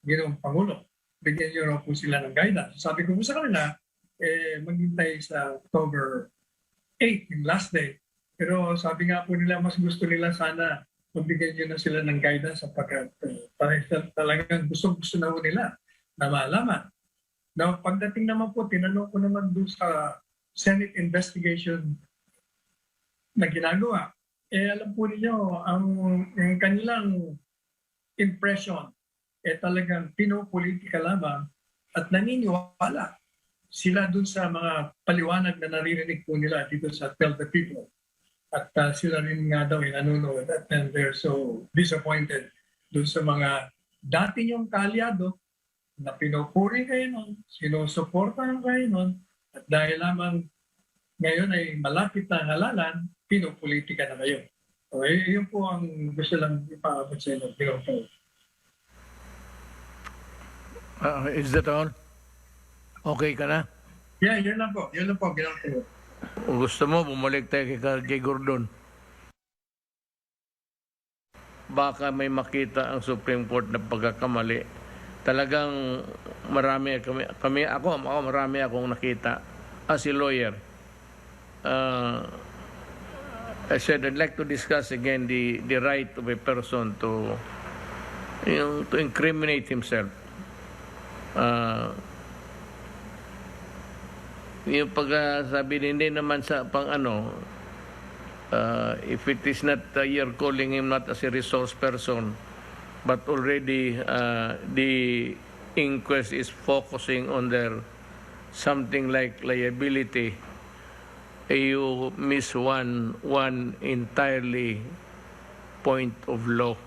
Ginoong Pangulo. Bigyan niyo raw po sila ng guidance. Sabi ko po sa kanila, maghintay sa October 8, yung last day. Pero sabi nga po nila, mas gusto nila sana magbigay nyo na sila ng guidance sapagkat talagang gusto na po nila na malaman. Now, pagdating naman po, tinanong ko naman doon sa Senate investigation na ginagawa. Alam po ninyo, ang kanilang impression talagang pinopolitika lamang at naniniwala sila doon sa mga paliwanag na naririnig po nila dito sa Tell the People. At sila rin nga daw nanonood at then they're so disappointed doon sa mga dati niyong kaalyado na pinupuri kayo nun, sinusuportahan kayo nun, at dahil lamang ngayon ay malapit na halalan, pinupolitika na kayo. So, yun po ang gusto lang ipaabot sa inyo. Is that all? Okay ka na? Yeah, yun lang po. Yun lang po. Ginagawa. Kung gusto mo, bumalik tayo kay Gordon. Baka may makita ang Supreme Court na pagkakamali. Talagang marami marami akong nakita as a lawyer. I said I'd like to discuss again the right of a person to incriminate himself. Yung pagsabi hindi naman sa if it is not you're calling him not as a resource person but already the inquest is focusing on their something like liability, you miss one entirely point of law,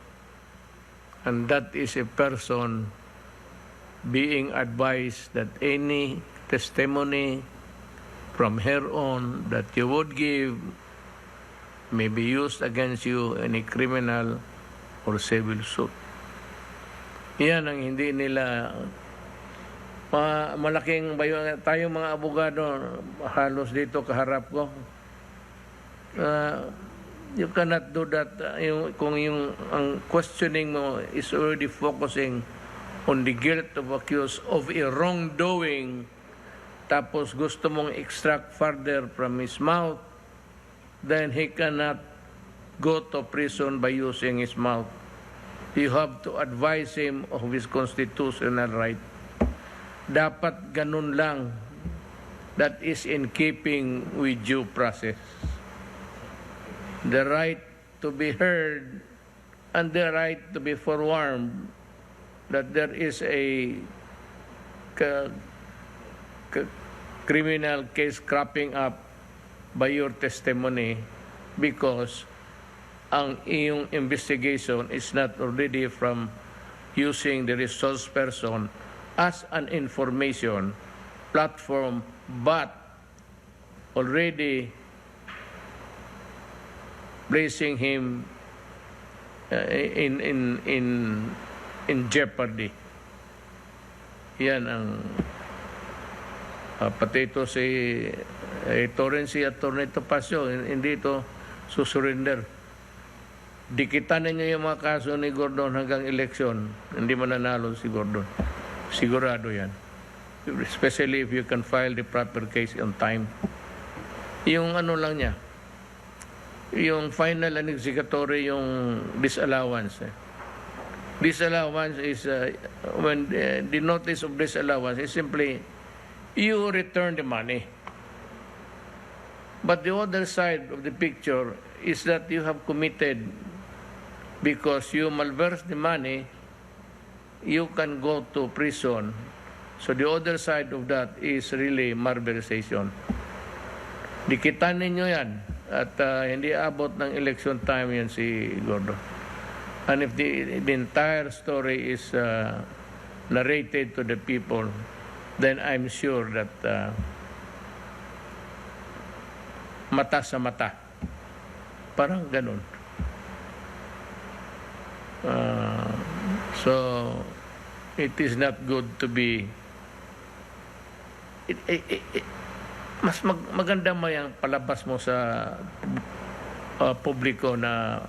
and that is a person being advised that any testimony from here on that you would give may be used against you in a criminal or civil suit. Yan ang hindi nila malaking bayo. Tayo mga abogado halos dito kaharap ko. You cannot do that kung ang questioning mo is already focusing on the guilt of accused of a wrongdoing, tapos gusto mong extract further from his mouth, then he cannot go to prison by using his mouth. You have to advise him of his constitutional right. Dapat ganun lang that is in keeping with due process. The right to be heard and the right to be forewarned that there is a criminal case cropping up by your testimony because ang iyong investigation is not already from using the resource person as an information platform, but already placing him in jeopardy. Yan ang pati ito si Torrens at Torneto Pasio, hindi ito susurrender. Dikitan ninyo yung mga kaso ni Gordon hanggang eleksyon, hindi mananalo si Gordon. Sigurado yan. Especially if you can file the proper case on time. Yung ano lang niya, yung final and executory, yung disallowance. Disallowance is, when the notice of disallowance is simply, you return the money. But the other side of the picture is that you have committed, because you malverse the money, you can go to prison. So the other side of that is really malversation. Dikitan ninyo yan at hindi abot ng election time yan si Gordon. And if the entire story is narrated to the people, then I'm sure that mata sa mata. Parang ganun. So, it is not good to be... mas maganda mo yung palabas mo sa publiko na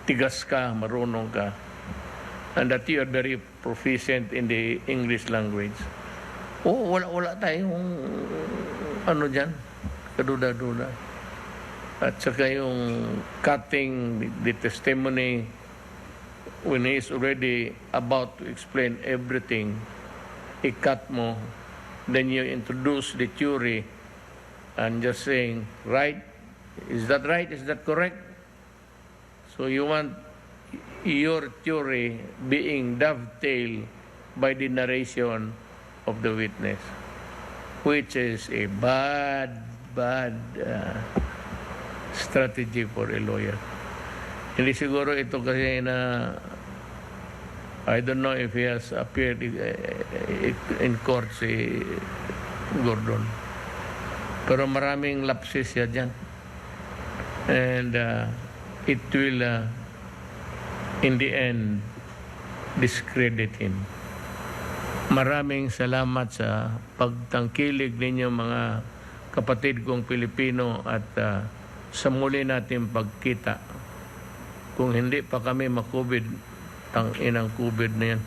tigas ka, marunong ka, and that you are very proficient in the English language. Wala tayong ano dyan, kaduda-duda. At saka yung cutting the testimony when he is already about to explain everything, i-cut mo, then you introduce the theory and just saying, right? Is that right? Is that correct? So you want your theory being dovetailed by the narration of the witness, which is a bad strategy for a lawyer. Hindi siguro ito kasi na I don't know if he has appeared in court si Gordon. Pero maraming lapses siya dyan. And it will, in the end, discredit him. Maraming salamat sa pagtangkilig ninyo mga kapatid kong Pilipino at sa muli natin pagkita. Kung hindi pa kami ma-COVID, tang inang COVID na yan.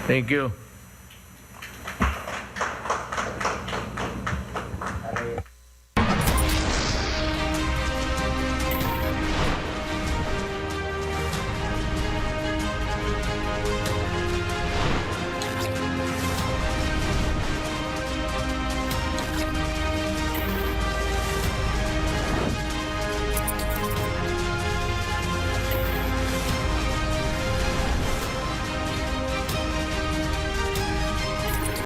Thank you.